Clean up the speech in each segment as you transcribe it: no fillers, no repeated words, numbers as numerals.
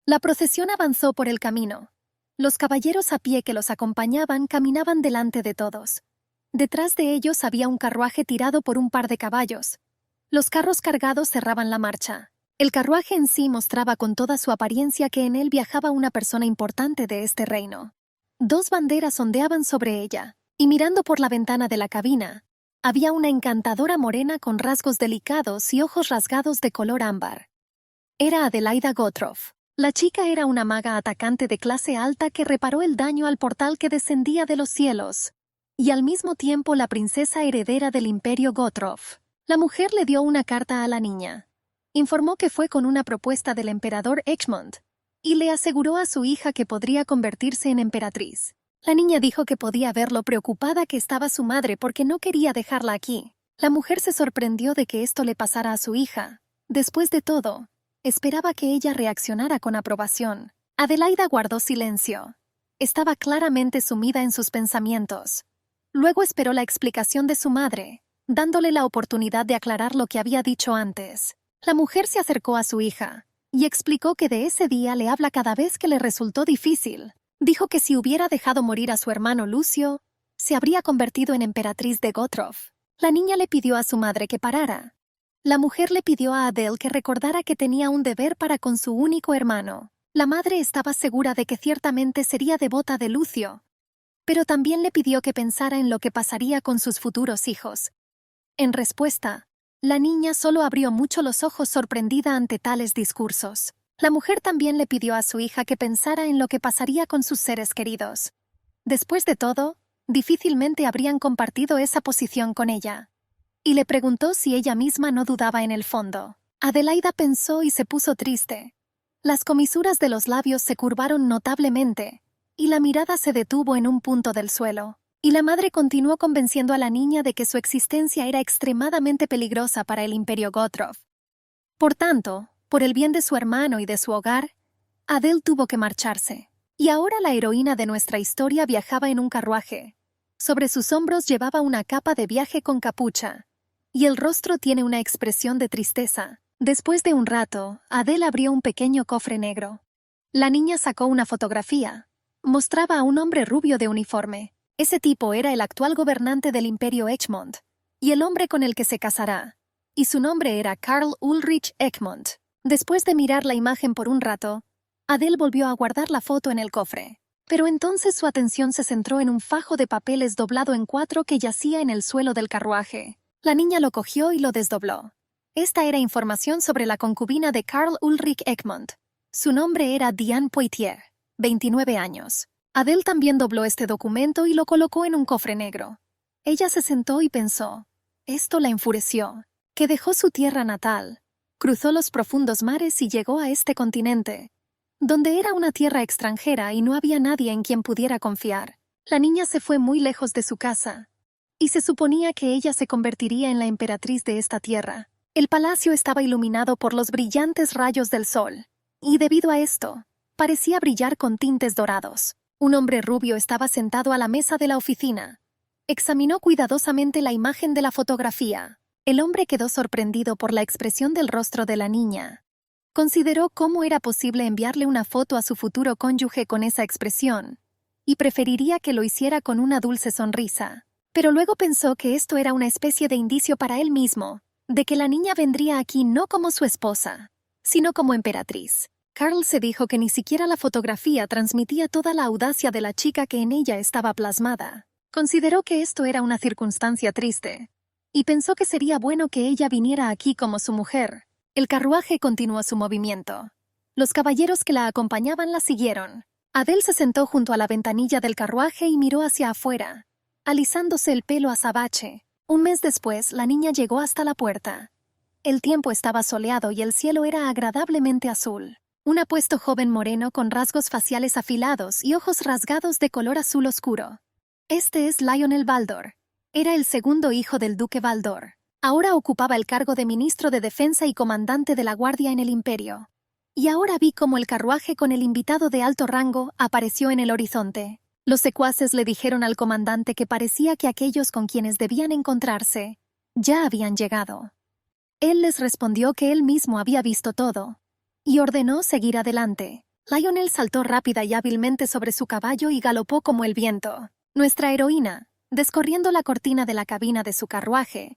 La procesión avanzó por el camino. Los caballeros a pie que los acompañaban caminaban delante de todos. Detrás de ellos había un carruaje tirado por un par de caballos. Los carros cargados cerraban la marcha. El carruaje en sí mostraba con toda su apariencia que en él viajaba una persona importante de este reino. Dos banderas ondeaban sobre ella, y mirando por la ventana de la cabina, había una encantadora morena con rasgos delicados y ojos rasgados de color ámbar. Era Adelaida Gotroff. La chica era una maga atacante de clase alta que reparó el daño al portal que descendía de los cielos, y al mismo tiempo la princesa heredera del imperio Gotroff. La mujer le dio una carta a la niña. Informó que fue con una propuesta del emperador Egmont, y le aseguró a su hija que podría convertirse en emperatriz. La niña dijo que podía ver lo preocupada que estaba su madre porque no quería dejarla aquí. La mujer se sorprendió de que esto le pasara a su hija. Después de todo, esperaba que ella reaccionara con aprobación. Adelaida guardó silencio. Estaba claramente sumida en sus pensamientos. Luego esperó la explicación de su madre, dándole la oportunidad de aclarar lo que había dicho antes. La mujer se acercó a su hija y explicó que de ese día le habla cada vez que le resultó difícil. Dijo que si hubiera dejado morir a su hermano Lucio, se habría convertido en emperatriz de Gotroff. La niña le pidió a su madre que parara. La mujer le pidió a Adele que recordara que tenía un deber para con su único hermano. La madre estaba segura de que ciertamente sería devota de Lucio, pero también le pidió que pensara en lo que pasaría con sus futuros hijos. En respuesta, la niña solo abrió mucho los ojos sorprendida ante tales discursos. La mujer también le pidió a su hija que pensara en lo que pasaría con sus seres queridos. Después de todo, difícilmente habrían compartido esa posición con ella. Y le preguntó si ella misma no dudaba en el fondo. Adelaida pensó y se puso triste. Las comisuras de los labios se curvaron notablemente, y la mirada se detuvo en un punto del suelo. Y la madre continuó convenciendo a la niña de que su existencia era extremadamente peligrosa para el imperio Gotroff. Por tanto, por el bien de su hermano y de su hogar, Adele tuvo que marcharse. Y ahora la heroína de nuestra historia viajaba en un carruaje. Sobre sus hombros llevaba una capa de viaje con capucha, y el rostro tiene una expresión de tristeza. Después de un rato, Adele abrió un pequeño cofre negro. La niña sacó una fotografía. Mostraba a un hombre rubio de uniforme. Ese tipo era el actual gobernante del imperio Egmont, y el hombre con el que se casará. Y su nombre era Karl Ulrich Egmont. Después de mirar la imagen por un rato, Adele volvió a guardar la foto en el cofre. Pero entonces su atención se centró en un fajo de papeles doblado en 4 que yacía en el suelo del carruaje. La niña lo cogió y lo desdobló. Esta era información sobre la concubina de Karl Ulrich Egmont. Su nombre era Diane Poitier, 29 años. Adele también dobló este documento y lo colocó en un cofre negro. Ella se sentó y pensó. Esto la enfureció. Que dejó su tierra natal, cruzó los profundos mares y llegó a este continente, donde era una tierra extranjera y no había nadie en quien pudiera confiar. La niña se fue muy lejos de su casa, y se suponía que ella se convertiría en la emperatriz de esta tierra. El palacio estaba iluminado por los brillantes rayos del sol, y debido a esto, parecía brillar con tintes dorados. Un hombre rubio estaba sentado a la mesa de la oficina. Examinó cuidadosamente la imagen de la fotografía. El hombre quedó sorprendido por la expresión del rostro de la niña. Consideró cómo era posible enviarle una foto a su futuro cónyuge con esa expresión, y preferiría que lo hiciera con una dulce sonrisa. Pero luego pensó que esto era una especie de indicio para él mismo, de que la niña vendría aquí no como su esposa, sino como emperatriz. Karl se dijo que ni siquiera la fotografía transmitía toda la audacia de la chica que en ella estaba plasmada. Consideró que esto era una circunstancia triste, y pensó que sería bueno que ella viniera aquí como su mujer. El carruaje continuó su movimiento. Los caballeros que la acompañaban la siguieron. Adele se sentó junto a la ventanilla del carruaje y miró hacia afuera, alisándose el pelo azabache. Un mes después, la niña llegó hasta la puerta. El tiempo estaba soleado y el cielo era agradablemente azul. Un apuesto joven moreno con rasgos faciales afilados y ojos rasgados de color azul oscuro. Este es Lionel Baldor. Era el segundo hijo del duque Baldor. Ahora ocupaba el cargo de ministro de Defensa y comandante de la Guardia en el Imperio. Y ahora vi cómo el carruaje con el invitado de alto rango apareció en el horizonte. Los secuaces le dijeron al comandante que parecía que aquellos con quienes debían encontrarse ya habían llegado. Él les respondió que él mismo había visto todo, y ordenó seguir adelante. Lionel saltó rápida y hábilmente sobre su caballo y galopó como el viento. Nuestra heroína, descorriendo la cortina de la cabina de su carruaje,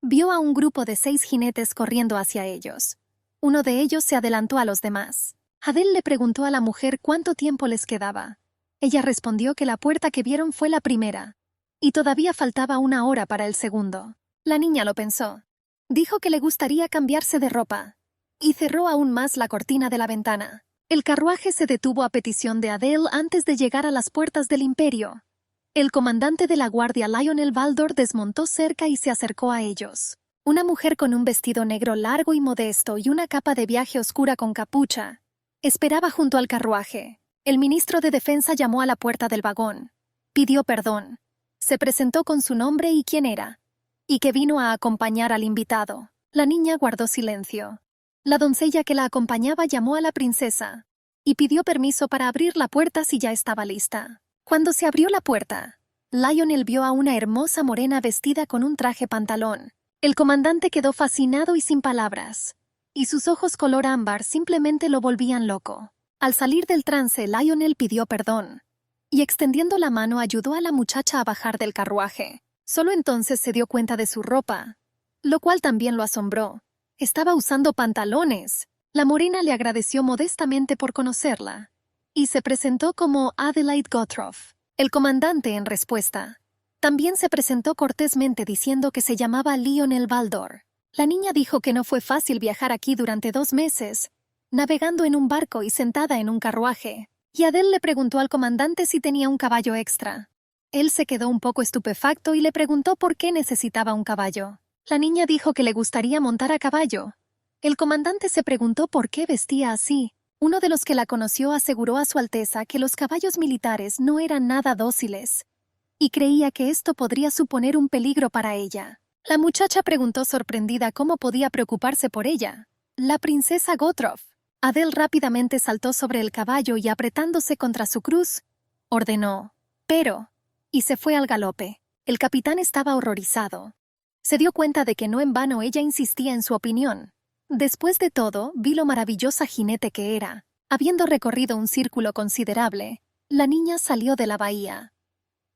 vio a un grupo de 6 jinetes corriendo hacia ellos. Uno de ellos se adelantó a los demás. Adele le preguntó a la mujer cuánto tiempo les quedaba. Ella respondió que la puerta que vieron fue la primera, y todavía faltaba 1 hora para el segundo. La niña lo pensó. Dijo que le gustaría cambiarse de ropa, y cerró aún más la cortina de la ventana. El carruaje se detuvo a petición de Adele antes de llegar a las puertas del Imperio. El comandante de la guardia Lionel Baldor desmontó cerca y se acercó a ellos. Una mujer con un vestido negro largo y modesto y una capa de viaje oscura con capucha esperaba junto al carruaje. El ministro de Defensa llamó a la puerta del vagón. Pidió perdón. Se presentó con su nombre y quién era, y que vino a acompañar al invitado. La niña guardó silencio. La doncella que la acompañaba llamó a la princesa y pidió permiso para abrir la puerta si ya estaba lista. Cuando se abrió la puerta, Lionel vio a una hermosa morena vestida con un traje pantalón. El comandante quedó fascinado y sin palabras, y sus ojos color ámbar simplemente lo volvían loco. Al salir del trance, Lionel pidió perdón, y extendiendo la mano ayudó a la muchacha a bajar del carruaje. Solo entonces se dio cuenta de su ropa, lo cual también lo asombró. Estaba usando pantalones. La morena le agradeció modestamente por conocerla, y se presentó como Adelaide Gottroff. El comandante, en respuesta, también se presentó cortésmente diciendo que se llamaba Lionel Baldor. La niña dijo que no fue fácil viajar aquí durante 2 meses, navegando en un barco y sentada en un carruaje, y Adele le preguntó al comandante si tenía un caballo extra. Él se quedó un poco estupefacto y le preguntó por qué necesitaba un caballo. La niña dijo que le gustaría montar a caballo. El comandante se preguntó por qué vestía así. Uno de los que la conoció aseguró a Su Alteza que los caballos militares no eran nada dóciles, y creía que esto podría suponer un peligro para ella. La muchacha preguntó sorprendida cómo podía preocuparse por ella. La princesa Gottroff. Adele rápidamente saltó sobre el caballo y apretándose contra su cruz, ordenó, «Pero», y se fue al galope. El capitán estaba horrorizado. Se dio cuenta de que no en vano ella insistía en su opinión. Después de todo, vi lo maravillosa jinete que era. Habiendo recorrido un círculo considerable, la niña salió de la bahía.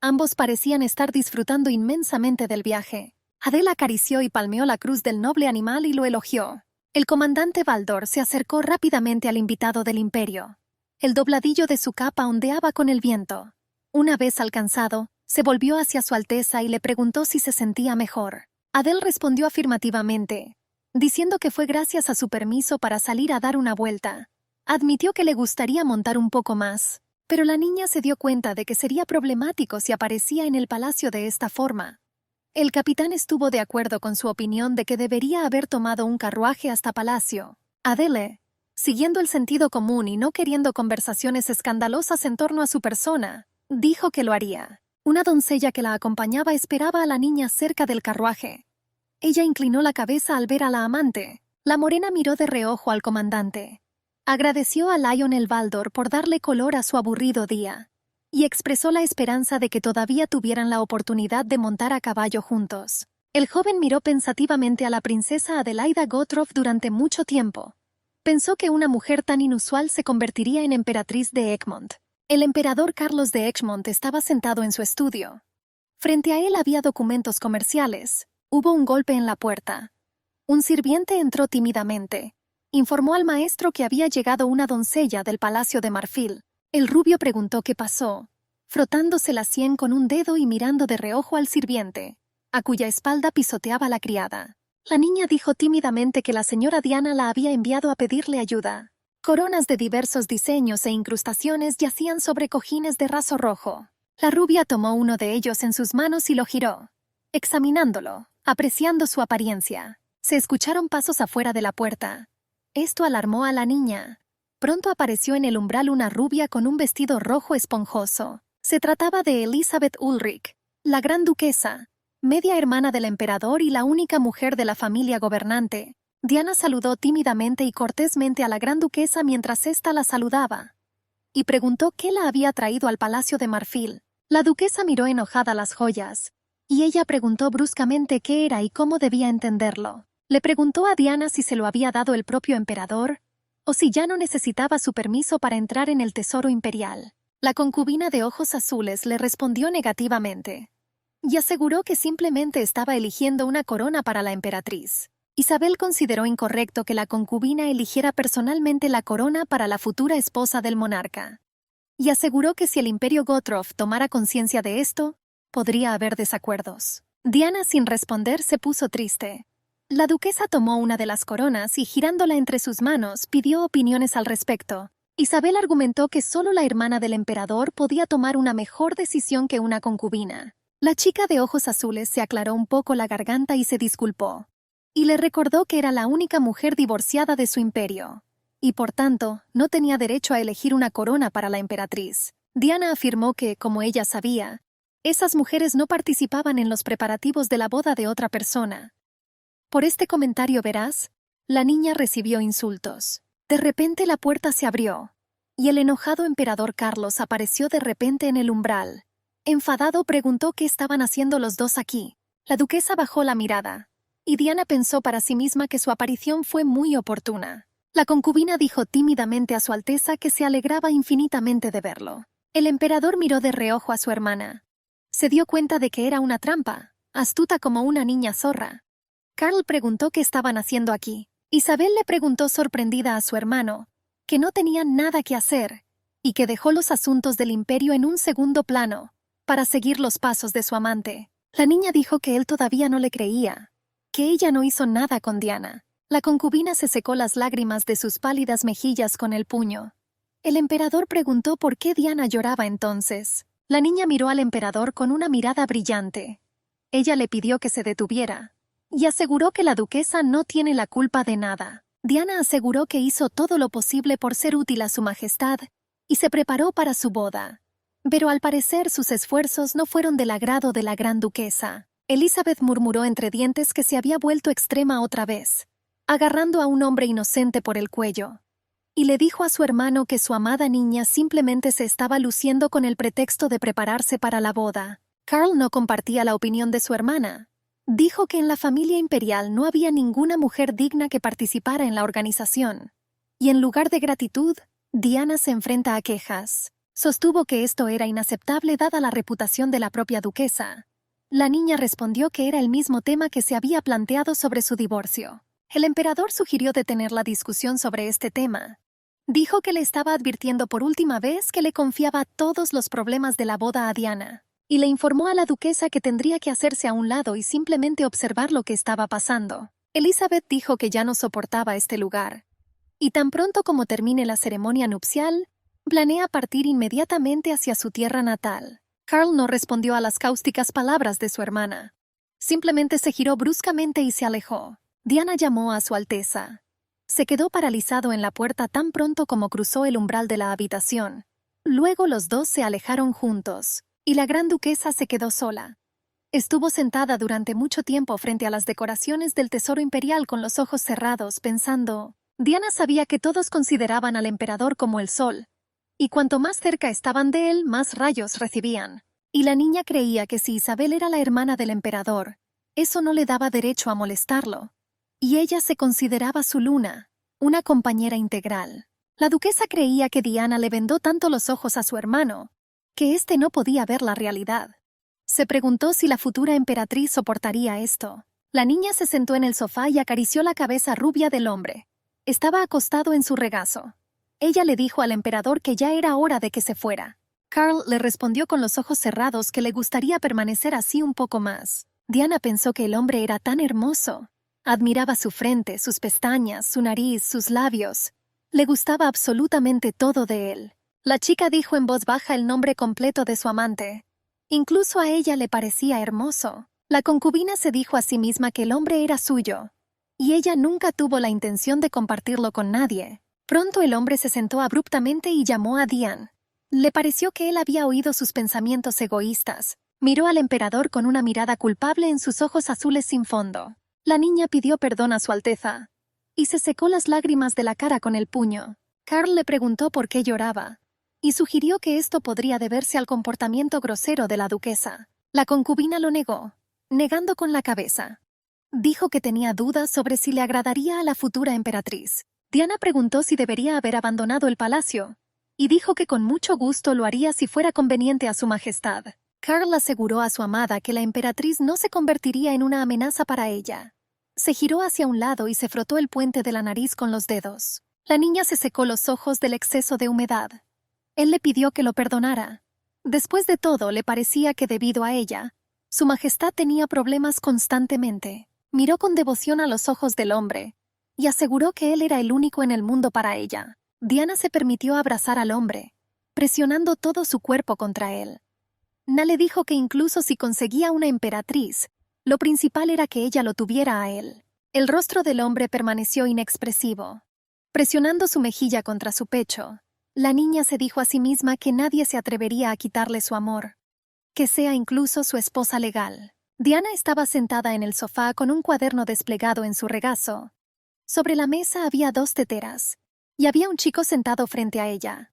Ambos parecían estar disfrutando inmensamente del viaje. Adele acarició y palmeó la cruz del noble animal y lo elogió. El comandante Baldor se acercó rápidamente al invitado del Imperio. El dobladillo de su capa ondeaba con el viento. Una vez alcanzado, se volvió hacia Su Alteza y le preguntó si se sentía mejor. Adele respondió afirmativamente, diciendo que fue gracias a su permiso para salir a dar una vuelta. Admitió que le gustaría montar un poco más, pero la niña se dio cuenta de que sería problemático si aparecía en el palacio de esta forma. El capitán estuvo de acuerdo con su opinión de que debería haber tomado un carruaje hasta palacio. Adele, siguiendo el sentido común y no queriendo conversaciones escandalosas en torno a su persona, dijo que lo haría. Una doncella que la acompañaba esperaba a la niña cerca del carruaje. Ella inclinó la cabeza al ver a la amante. La morena miró de reojo al comandante. Agradeció a Lionel Baldor por darle color a su aburrido día, y expresó la esperanza de que todavía tuvieran la oportunidad de montar a caballo juntos. El joven miró pensativamente a la princesa Adelaida Gottroff durante mucho tiempo. Pensó que una mujer tan inusual se convertiría en emperatriz de Egmont. El emperador Carlos de Egmont estaba sentado en su estudio. Frente a él había documentos comerciales. Hubo un golpe en la puerta. Un sirviente entró tímidamente. Informó al maestro que había llegado una doncella del Palacio de Marfil. El rubio preguntó qué pasó, frotándose la sien con un dedo y mirando de reojo al sirviente, a cuya espalda pisoteaba la criada. La niña dijo tímidamente que la señora Diana la había enviado a pedirle ayuda. Coronas de diversos diseños e incrustaciones yacían sobre cojines de raso rojo. La rubia tomó uno de ellos en sus manos y lo giró, examinándolo, apreciando su apariencia. Se escucharon pasos afuera de la puerta. Esto alarmó a la niña. Pronto apareció en el umbral una rubia con un vestido rojo esponjoso. Se trataba de Elizabeth Ulrich, la gran duquesa, media hermana del emperador y la única mujer de la familia gobernante. Diana saludó tímidamente y cortésmente a la gran duquesa mientras ésta la saludaba, y preguntó qué la había traído al Palacio de Marfil. La duquesa miró enojada las joyas, y ella preguntó bruscamente qué era y cómo debía entenderlo. Le preguntó a Diana si se lo había dado el propio emperador, o si ya no necesitaba su permiso para entrar en el tesoro imperial. La concubina de ojos azules le respondió negativamente y aseguró que simplemente estaba eligiendo una corona para la emperatriz. Isabel consideró incorrecto que la concubina eligiera personalmente la corona para la futura esposa del monarca, y aseguró que si el imperio Gottorp tomara conciencia de esto, podría haber desacuerdos. Diana, sin responder, se puso triste. La duquesa tomó una de las coronas y, girándola entre sus manos, pidió opiniones al respecto. Isabel argumentó que solo la hermana del emperador podía tomar una mejor decisión que una concubina. La chica de ojos azules se aclaró un poco la garganta y se disculpó, y le recordó que era la única mujer divorciada de su imperio, y por tanto, no tenía derecho a elegir una corona para la emperatriz. Diana afirmó que, como ella sabía, esas mujeres no participaban en los preparativos de la boda de otra persona. Por este comentario veraz, la niña recibió insultos. De repente la puerta se abrió, y el enojado emperador Carlos apareció de repente en el umbral. Enfadado preguntó qué estaban haciendo los dos aquí. La duquesa bajó la mirada, y Diana pensó para sí misma que su aparición fue muy oportuna. La concubina dijo tímidamente a su Alteza que se alegraba infinitamente de verlo. El emperador miró de reojo a su hermana. Se dio cuenta de que era una trampa, astuta como una niña zorra. Carl preguntó qué estaban haciendo aquí. Isabel le preguntó sorprendida a su hermano que no tenía nada que hacer y que dejó los asuntos del imperio en un segundo plano para seguir los pasos de su amante. La niña dijo que él todavía no le creía, que ella no hizo nada con Diana. La concubina se secó las lágrimas de sus pálidas mejillas con el puño. El emperador preguntó por qué Diana lloraba entonces. La niña miró al emperador con una mirada brillante. Ella le pidió que se detuviera y aseguró que la duquesa no tiene la culpa de nada. Diana aseguró que hizo todo lo posible por ser útil a su majestad y se preparó para su boda. Pero al parecer sus esfuerzos no fueron del agrado de la gran duquesa. Elizabeth murmuró entre dientes que se había vuelto extrema otra vez, agarrando a un hombre inocente por el cuello, y le dijo a su hermano que su amada niña simplemente se estaba luciendo con el pretexto de prepararse para la boda. Carl no compartía la opinión de su hermana. Dijo que en la familia imperial no había ninguna mujer digna que participara en la organización. Y en lugar de gratitud, Diana se enfrenta a quejas. Sostuvo que esto era inaceptable dada la reputación de la propia duquesa. La niña respondió que era el mismo tema que se había planteado sobre su divorcio. El emperador sugirió detener la discusión sobre este tema. Dijo que le estaba advirtiendo por última vez que le confiaba todos los problemas de la boda a Diana, y le informó a la duquesa que tendría que hacerse a un lado y simplemente observar lo que estaba pasando. Elizabeth dijo que ya no soportaba este lugar, y tan pronto como termine la ceremonia nupcial, planea partir inmediatamente hacia su tierra natal. Carl no respondió a las cáusticas palabras de su hermana. Simplemente se giró bruscamente y se alejó. Diana llamó a su Alteza. Se quedó paralizado en la puerta tan pronto como cruzó el umbral de la habitación. Luego los dos se alejaron juntos, y la gran duquesa se quedó sola. Estuvo sentada durante mucho tiempo frente a las decoraciones del tesoro imperial con los ojos cerrados, pensando. Diana sabía que todos consideraban al emperador como el sol, y cuanto más cerca estaban de él, más rayos recibían. Y la niña creía que si Isabel era la hermana del emperador, eso no le daba derecho a molestarlo. Y ella se consideraba su luna, una compañera integral. La duquesa creía que Diana le vendó tanto los ojos a su hermano, que éste no podía ver la realidad. Se preguntó si la futura emperatriz soportaría esto. La niña se sentó en el sofá y acarició la cabeza rubia del hombre. Estaba acostado en su regazo. Ella le dijo al emperador que ya era hora de que se fuera. Carl le respondió con los ojos cerrados que le gustaría permanecer así un poco más. Diana pensó que el hombre era tan hermoso. Admiraba su frente, sus pestañas, su nariz, sus labios. Le gustaba absolutamente todo de él. La chica dijo en voz baja el nombre completo de su amante. Incluso a ella le parecía hermoso. La concubina se dijo a sí misma que el hombre era suyo, y ella nunca tuvo la intención de compartirlo con nadie. Pronto el hombre se sentó abruptamente y llamó a Diane. Le pareció que él había oído sus pensamientos egoístas. Miró al emperador con una mirada culpable en sus ojos azules sin fondo. La niña pidió perdón a su Alteza, y se secó las lágrimas de la cara con el puño. Carl le preguntó por qué lloraba, y sugirió que esto podría deberse al comportamiento grosero de la duquesa. La concubina lo negó, negando con la cabeza. Dijo que tenía dudas sobre si le agradaría a la futura emperatriz. Diana preguntó si debería haber abandonado el palacio, y dijo que con mucho gusto lo haría si fuera conveniente a su majestad. Carl aseguró a su amada que la emperatriz no se convertiría en una amenaza para ella. Se giró hacia un lado y se frotó el puente de la nariz con los dedos. La niña se secó los ojos del exceso de humedad. Él le pidió que lo perdonara. Después de todo, le parecía que debido a ella, su majestad tenía problemas constantemente. Miró con devoción a los ojos del hombre y aseguró que él era el único en el mundo para ella. Diana se permitió abrazar al hombre, presionando todo su cuerpo contra él. Na le dijo que incluso si conseguía una emperatriz, lo principal era que ella lo tuviera a él. El rostro del hombre permaneció inexpresivo. Presionando su mejilla contra su pecho, la niña se dijo a sí misma que nadie se atrevería a quitarle su amor, que sea incluso su esposa legal. Diana estaba sentada en el sofá con un cuaderno desplegado en su regazo. Sobre la mesa había 2 teteras, y había un chico sentado frente a ella.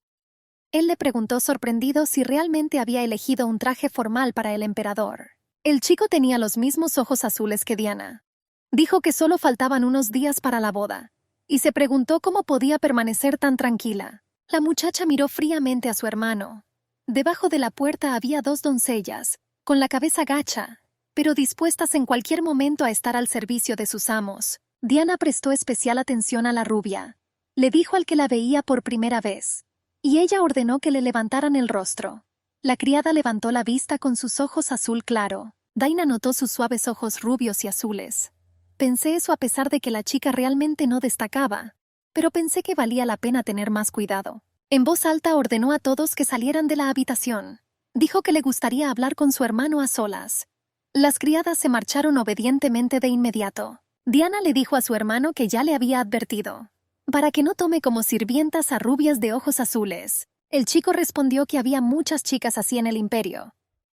Él le preguntó sorprendido si realmente había elegido un traje formal para el emperador. El chico tenía los mismos ojos azules que Diana. Dijo que solo faltaban unos días para la boda, y se preguntó cómo podía permanecer tan tranquila. La muchacha miró fríamente a su hermano. Debajo de la puerta había 2 doncellas, con la cabeza gacha, pero dispuestas en cualquier momento a estar al servicio de sus amos. Diana prestó especial atención a la rubia. Le dijo al que la veía por primera vez, y ella ordenó que le levantaran el rostro. La criada levantó la vista con sus ojos azul claro. Daina notó sus suaves ojos rubios y azules. Pensé eso a pesar de que la chica realmente no destacaba, pero pensé que valía la pena tener más cuidado. En voz alta ordenó a todos que salieran de la habitación. Dijo que le gustaría hablar con su hermano a solas. Las criadas se marcharon obedientemente de inmediato. Diana le dijo a su hermano que ya le había advertido, para que no tome como sirvientas a rubias de ojos azules. El chico respondió que había muchas chicas así en el imperio,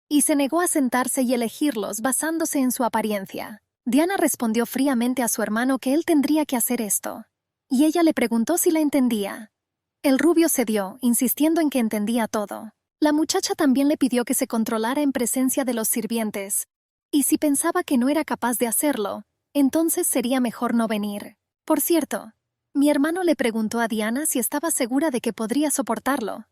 y se negó a sentarse y elegirlos basándose en su apariencia. Diana respondió fríamente a su hermano que él tendría que hacer esto, y ella le preguntó si la entendía. El rubio cedió, insistiendo en que entendía todo. La muchacha también le pidió que se controlara en presencia de los sirvientes, y si pensaba que no era capaz de hacerlo, entonces sería mejor no venir. Por cierto, mi hermano le preguntó a Diana si estaba segura de que podría soportarlo.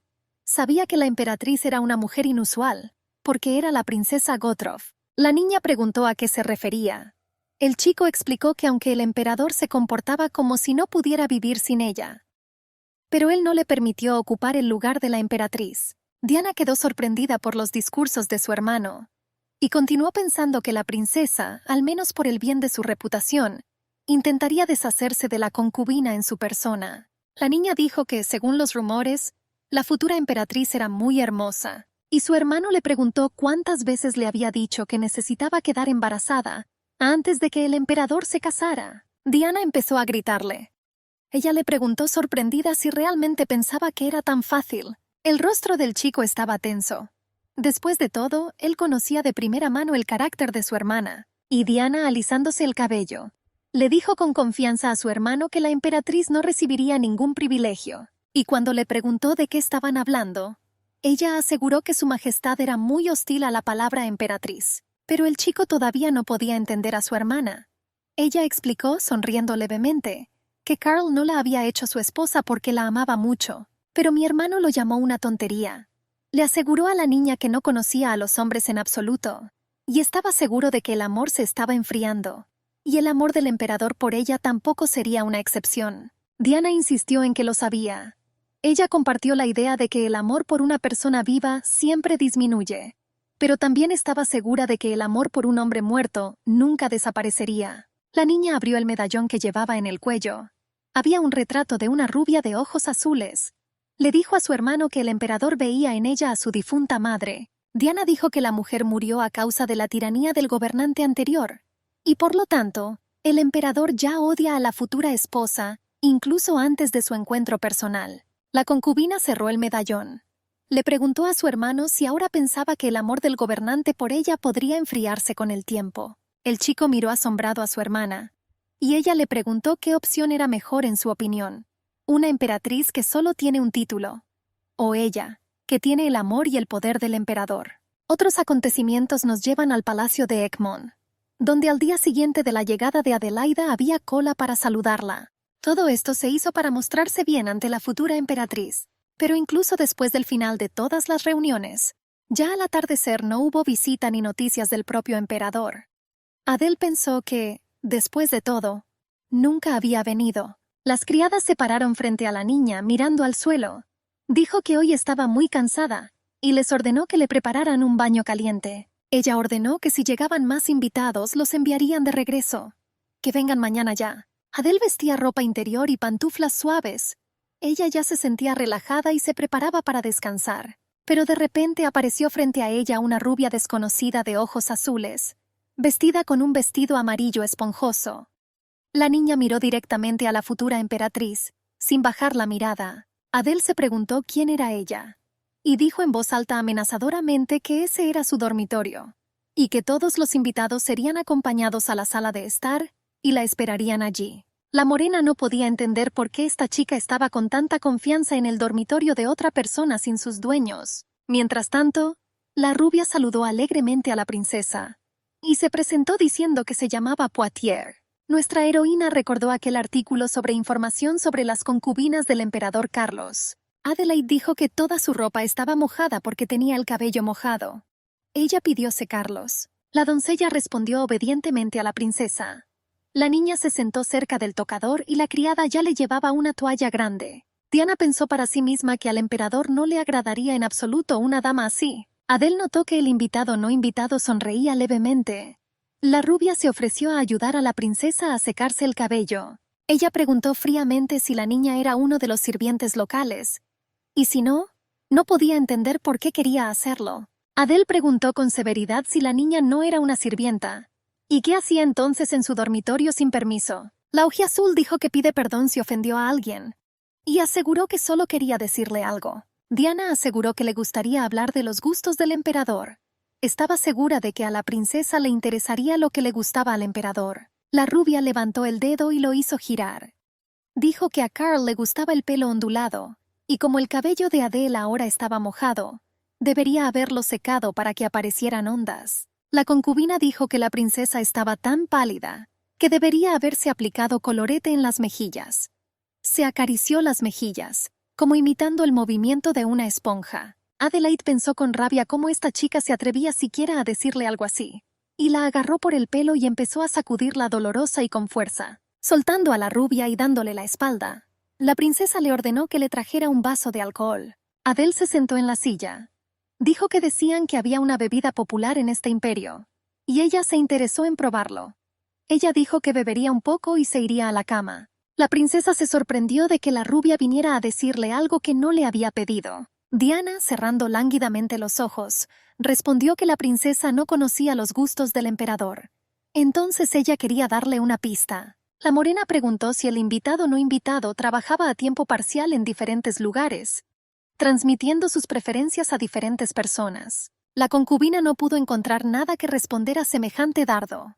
Sabía que la emperatriz era una mujer inusual, porque era la princesa Gotrov. La niña preguntó a qué se refería. El chico explicó que aunque el emperador se comportaba como si no pudiera vivir sin ella, pero él no le permitió ocupar el lugar de la emperatriz. Diana quedó sorprendida por los discursos de su hermano, y continuó pensando que la princesa, al menos por el bien de su reputación, intentaría deshacerse de la concubina en su persona. La niña dijo que, según los rumores, la futura emperatriz era muy hermosa, y su hermano le preguntó cuántas veces le había dicho que necesitaba quedar embarazada antes de que el emperador se casara. Diana empezó a gritarle. Ella le preguntó sorprendida si realmente pensaba que era tan fácil. El rostro del chico estaba tenso. Después de todo, él conocía de primera mano el carácter de su hermana, y Diana, alisándose el cabello, le dijo con confianza a su hermano que la emperatriz no recibiría ningún privilegio, y cuando le preguntó de qué estaban hablando, ella aseguró que su majestad era muy hostil a la palabra emperatriz, pero el chico todavía no podía entender a su hermana. Ella explicó, sonriendo levemente, que Carl no la había hecho su esposa porque la amaba mucho, pero mi hermano lo llamó una tontería. Le aseguró a la niña que no conocía a los hombres en absoluto, y estaba seguro de que el amor se estaba enfriando, y el amor del emperador por ella tampoco sería una excepción. Diana insistió en que lo sabía. Ella compartió la idea de que el amor por una persona viva siempre disminuye, pero también estaba segura de que el amor por un hombre muerto nunca desaparecería. La niña abrió el medallón que llevaba en el cuello. Había un retrato de una rubia de ojos azules. Le dijo a su hermano que el emperador veía en ella a su difunta madre. Diana dijo que la mujer murió a causa de la tiranía del gobernante anterior, y por lo tanto, el emperador ya odia a la futura esposa, incluso antes de su encuentro personal. La concubina cerró el medallón. Le preguntó a su hermano si ahora pensaba que el amor del gobernante por ella podría enfriarse con el tiempo. El chico miró asombrado a su hermana, y ella le preguntó qué opción era mejor en su opinión. Una emperatriz que solo tiene un título, o ella, que tiene el amor y el poder del emperador. Otros acontecimientos nos llevan al palacio de Egmont, donde al día siguiente de la llegada de Adelaida había cola para saludarla. Todo esto se hizo para mostrarse bien ante la futura emperatriz. Pero incluso después del final de todas las reuniones, ya al atardecer no hubo visita ni noticias del propio emperador. Adele pensó que, después de todo, nunca había venido. Las criadas se pararon frente a la niña mirando al suelo. Dijo que hoy estaba muy cansada y les ordenó que le prepararan un baño caliente. Ella ordenó que si llegaban más invitados los enviarían de regreso. Que vengan mañana ya. Adele vestía ropa interior y pantuflas suaves. Ella ya se sentía relajada y se preparaba para descansar. Pero de repente apareció frente a ella una rubia desconocida de ojos azules, vestida con un vestido amarillo esponjoso. La niña miró directamente a la futura emperatriz, sin bajar la mirada. Adele se preguntó quién era ella, y dijo en voz alta amenazadoramente que ese era su dormitorio, y que todos los invitados serían acompañados a la sala de estar y la esperarían allí. La morena no podía entender por qué esta chica estaba con tanta confianza en el dormitorio de otra persona sin sus dueños. Mientras tanto, la rubia saludó alegremente a la princesa, y se presentó diciendo que se llamaba Poitiers. Nuestra heroína recordó aquel artículo sobre información sobre las concubinas del emperador Carlos. Adelaide dijo que toda su ropa estaba mojada porque tenía el cabello mojado. Ella pidió secarlos. La doncella respondió obedientemente a la princesa. La niña se sentó cerca del tocador y la criada ya le llevaba una toalla grande. Diana pensó para sí misma que al emperador no le agradaría en absoluto una dama así. Adele notó que el invitado no invitado sonreía levemente. La rubia se ofreció a ayudar a la princesa a secarse el cabello. Ella preguntó fríamente si la niña era uno de los sirvientes locales, y si no, no podía entender por qué quería hacerlo. Adele preguntó con severidad si la niña no era una sirvienta, y qué hacía entonces en su dormitorio sin permiso. La ojiazul dijo que pide perdón si ofendió a alguien, y aseguró que solo quería decirle algo. Diana aseguró que le gustaría hablar de los gustos del emperador. Estaba segura de que a la princesa le interesaría lo que le gustaba al emperador. La rubia levantó el dedo y lo hizo girar. Dijo que a Carl le gustaba el pelo ondulado, y como el cabello de Adele ahora estaba mojado, debería haberlo secado para que aparecieran ondas. La concubina dijo que la princesa estaba tan pálida que debería haberse aplicado colorete en las mejillas. Se acarició las mejillas, como imitando el movimiento de una esponja. Adelaide pensó con rabia cómo esta chica se atrevía siquiera a decirle algo así, y la agarró por el pelo y empezó a sacudirla dolorosa y con fuerza, soltando a la rubia y dándole la espalda. La princesa le ordenó que le trajera un vaso de alcohol. Adele se sentó en la silla. Dijo que decían que había una bebida popular en este imperio, y ella se interesó en probarlo. Ella dijo que bebería un poco y se iría a la cama. La princesa se sorprendió de que la rubia viniera a decirle algo que no le había pedido. Diana, cerrando lánguidamente los ojos, respondió que la princesa no conocía los gustos del emperador. Entonces ella quería darle una pista. La morena preguntó si el invitado no invitado trabajaba a tiempo parcial en diferentes lugares, transmitiendo sus preferencias a diferentes personas. La concubina no pudo encontrar nada que responder a semejante dardo.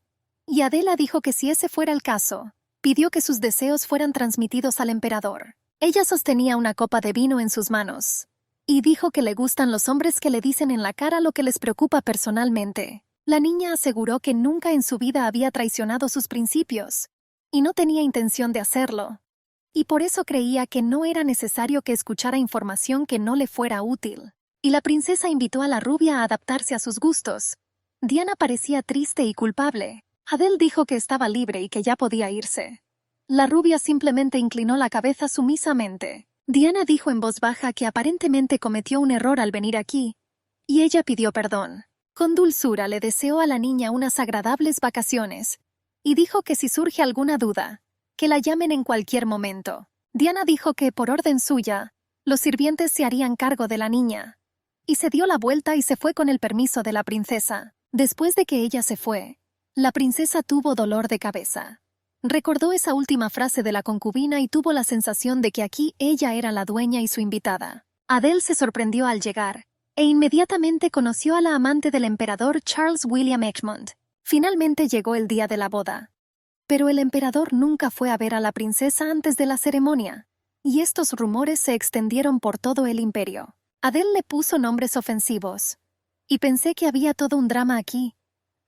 Y Adela dijo que si ese fuera el caso, pidió que sus deseos fueran transmitidos al emperador. Ella sostenía una copa de vino en sus manos, y dijo que le gustan los hombres que le dicen en la cara lo que les preocupa personalmente. La niña aseguró que nunca en su vida había traicionado sus principios, y no tenía intención de hacerlo, y por eso creía que no era necesario que escuchara información que no le fuera útil. Y la princesa invitó a la rubia a adaptarse a sus gustos. Diana parecía triste y culpable. Adele dijo que estaba libre y que ya podía irse. La rubia simplemente inclinó la cabeza sumisamente. Diana dijo en voz baja que aparentemente cometió un error al venir aquí, y ella pidió perdón. Con dulzura le deseó a la niña unas agradables vacaciones, y dijo que si surge alguna duda, que la llamen en cualquier momento. Diana dijo que, por orden suya, los sirvientes se harían cargo de la niña, y se dio la vuelta y se fue con el permiso de la princesa. Después de que ella se fue, la princesa tuvo dolor de cabeza. Recordó esa última frase de la concubina y tuvo la sensación de que aquí ella era la dueña y su invitada. Adele se sorprendió al llegar, e inmediatamente conoció a la amante del emperador Charles William Egmont. Finalmente llegó el día de la boda. Pero el emperador nunca fue a ver a la princesa antes de la ceremonia, y estos rumores se extendieron por todo el imperio. Adele le puso nombres ofensivos, y pensé que había todo un drama aquí.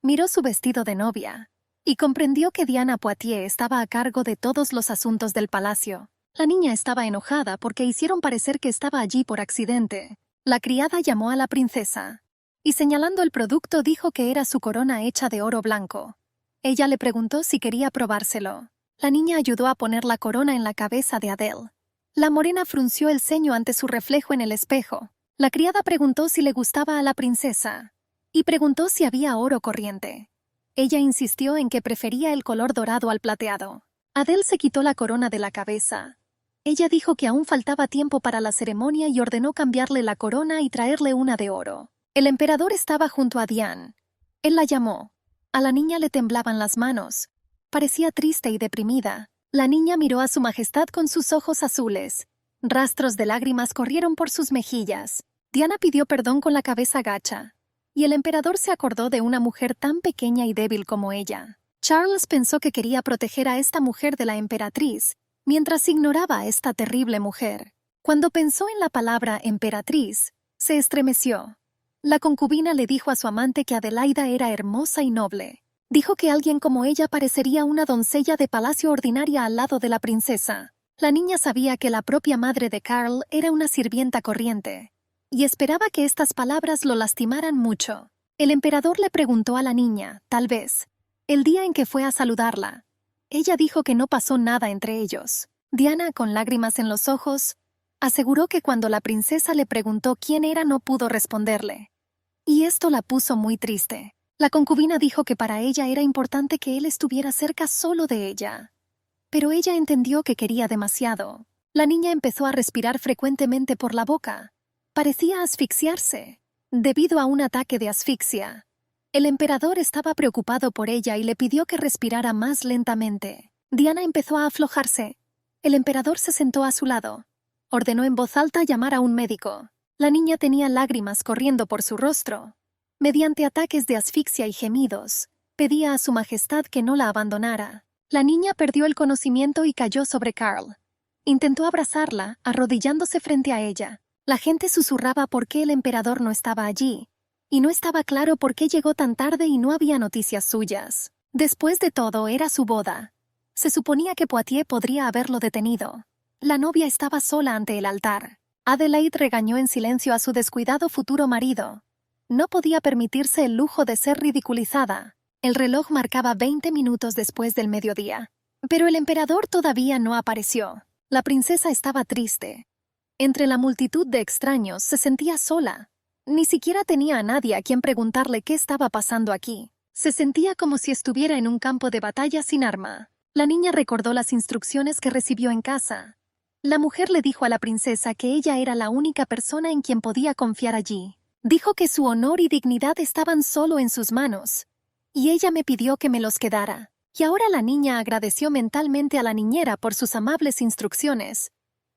Miró su vestido de novia, y comprendió que Diana Poitiers estaba a cargo de todos los asuntos del palacio. La niña estaba enojada porque hicieron parecer que estaba allí por accidente. La criada llamó a la princesa y señalando el producto dijo que era su corona hecha de oro blanco. Ella le preguntó si quería probárselo. La niña ayudó a poner la corona en la cabeza de Adele. La morena frunció el ceño ante su reflejo en el espejo. La criada preguntó si le gustaba a la princesa y preguntó si había oro corriente. Ella insistió en que prefería el color dorado al plateado. Adele se quitó la corona de la cabeza. Ella dijo que aún faltaba tiempo para la ceremonia y ordenó cambiarle la corona y traerle una de oro. El emperador estaba junto a Diane. Él la llamó. A la niña le temblaban las manos. Parecía triste y deprimida. La niña miró a su majestad con sus ojos azules. Rastros de lágrimas corrieron por sus mejillas. Diana pidió perdón con la cabeza gacha. Y el emperador se acordó de una mujer tan pequeña y débil como ella. Charles pensó que quería proteger a esta mujer de la emperatriz, mientras ignoraba a esta terrible mujer. Cuando pensó en la palabra emperatriz, se estremeció. La concubina le dijo a su amante que Adelaida era hermosa y noble. Dijo que alguien como ella parecería una doncella de palacio ordinaria al lado de la princesa. La niña sabía que la propia madre de Carl era una sirvienta corriente, y esperaba que estas palabras lo lastimaran mucho. El emperador le preguntó a la niña, tal vez, el día en que fue a saludarla. Ella dijo que no pasó nada entre ellos. Diana, con lágrimas en los ojos, aseguró que cuando la princesa le preguntó quién era no pudo responderle. Y esto la puso muy triste. La concubina dijo que para ella era importante que él estuviera cerca solo de ella. Pero ella entendió que quería demasiado. La niña empezó a respirar frecuentemente por la boca. Parecía asfixiarse, debido a un ataque de asfixia. El emperador estaba preocupado por ella y le pidió que respirara más lentamente. Diana empezó a aflojarse. El emperador se sentó a su lado. Ordenó en voz alta llamar a un médico. La niña tenía lágrimas corriendo por su rostro. Mediante ataques de asfixia y gemidos, pedía a su majestad que no la abandonara. La niña perdió el conocimiento y cayó sobre Carl. Intentó abrazarla, arrodillándose frente a ella. La gente susurraba por qué el emperador no estaba allí, y no estaba claro por qué llegó tan tarde y no había noticias suyas. Después de todo, era su boda. Se suponía que Poitiers podría haberlo detenido. La novia estaba sola ante el altar. Adelaide regañó en silencio a su descuidado futuro marido. No podía permitirse el lujo de ser ridiculizada. El reloj marcaba 20 minutos después del mediodía. Pero el emperador todavía no apareció. La princesa estaba triste. Entre la multitud de extraños se sentía sola. Ni siquiera tenía a nadie a quien preguntarle qué estaba pasando aquí. Se sentía como si estuviera en un campo de batalla sin arma. La niña recordó las instrucciones que recibió en casa. La mujer le dijo a la princesa que ella era la única persona en quien podía confiar allí. Dijo que su honor y dignidad estaban solo en sus manos, y ella me pidió que me los quedara. Y ahora la niña agradeció mentalmente a la niñera por sus amables instrucciones,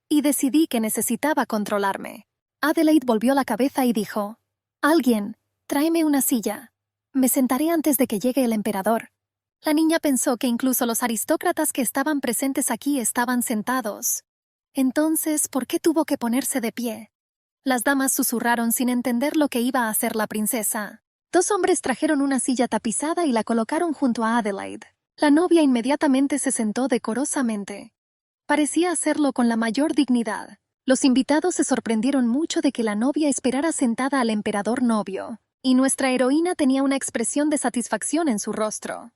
y decidí que necesitaba controlarme. Adelaide volvió la cabeza y dijo, «Alguien, tráeme una silla. Me sentaré antes de que llegue el emperador». La niña pensó que incluso los aristócratas que estaban presentes aquí estaban sentados. Entonces, ¿por qué tuvo que ponerse de pie? Las damas susurraron sin entender lo que iba a hacer la princesa. 2 hombres trajeron una silla tapizada y la colocaron junto a Adelaide. La novia inmediatamente se sentó decorosamente. Parecía hacerlo con la mayor dignidad. Los invitados se sorprendieron mucho de que la novia esperara sentada al emperador novio, y nuestra heroína tenía una expresión de satisfacción en su rostro.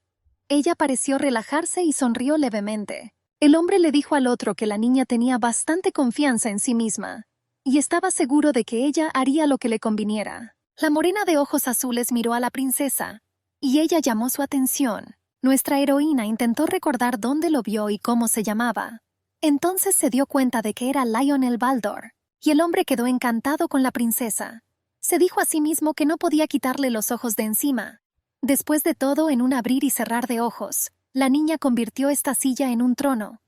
Ella pareció relajarse y sonrió levemente. El hombre le dijo al otro que la niña tenía bastante confianza en sí misma, y estaba seguro de que ella haría lo que le conviniera. La morena de ojos azules miró a la princesa, y ella llamó su atención. Nuestra heroína intentó recordar dónde lo vio y cómo se llamaba. Entonces se dio cuenta de que era Lionel Baldor, y el hombre quedó encantado con la princesa. Se dijo a sí mismo que no podía quitarle los ojos de encima. Después de todo, en un abrir y cerrar de ojos, la niña convirtió esta silla en un trono,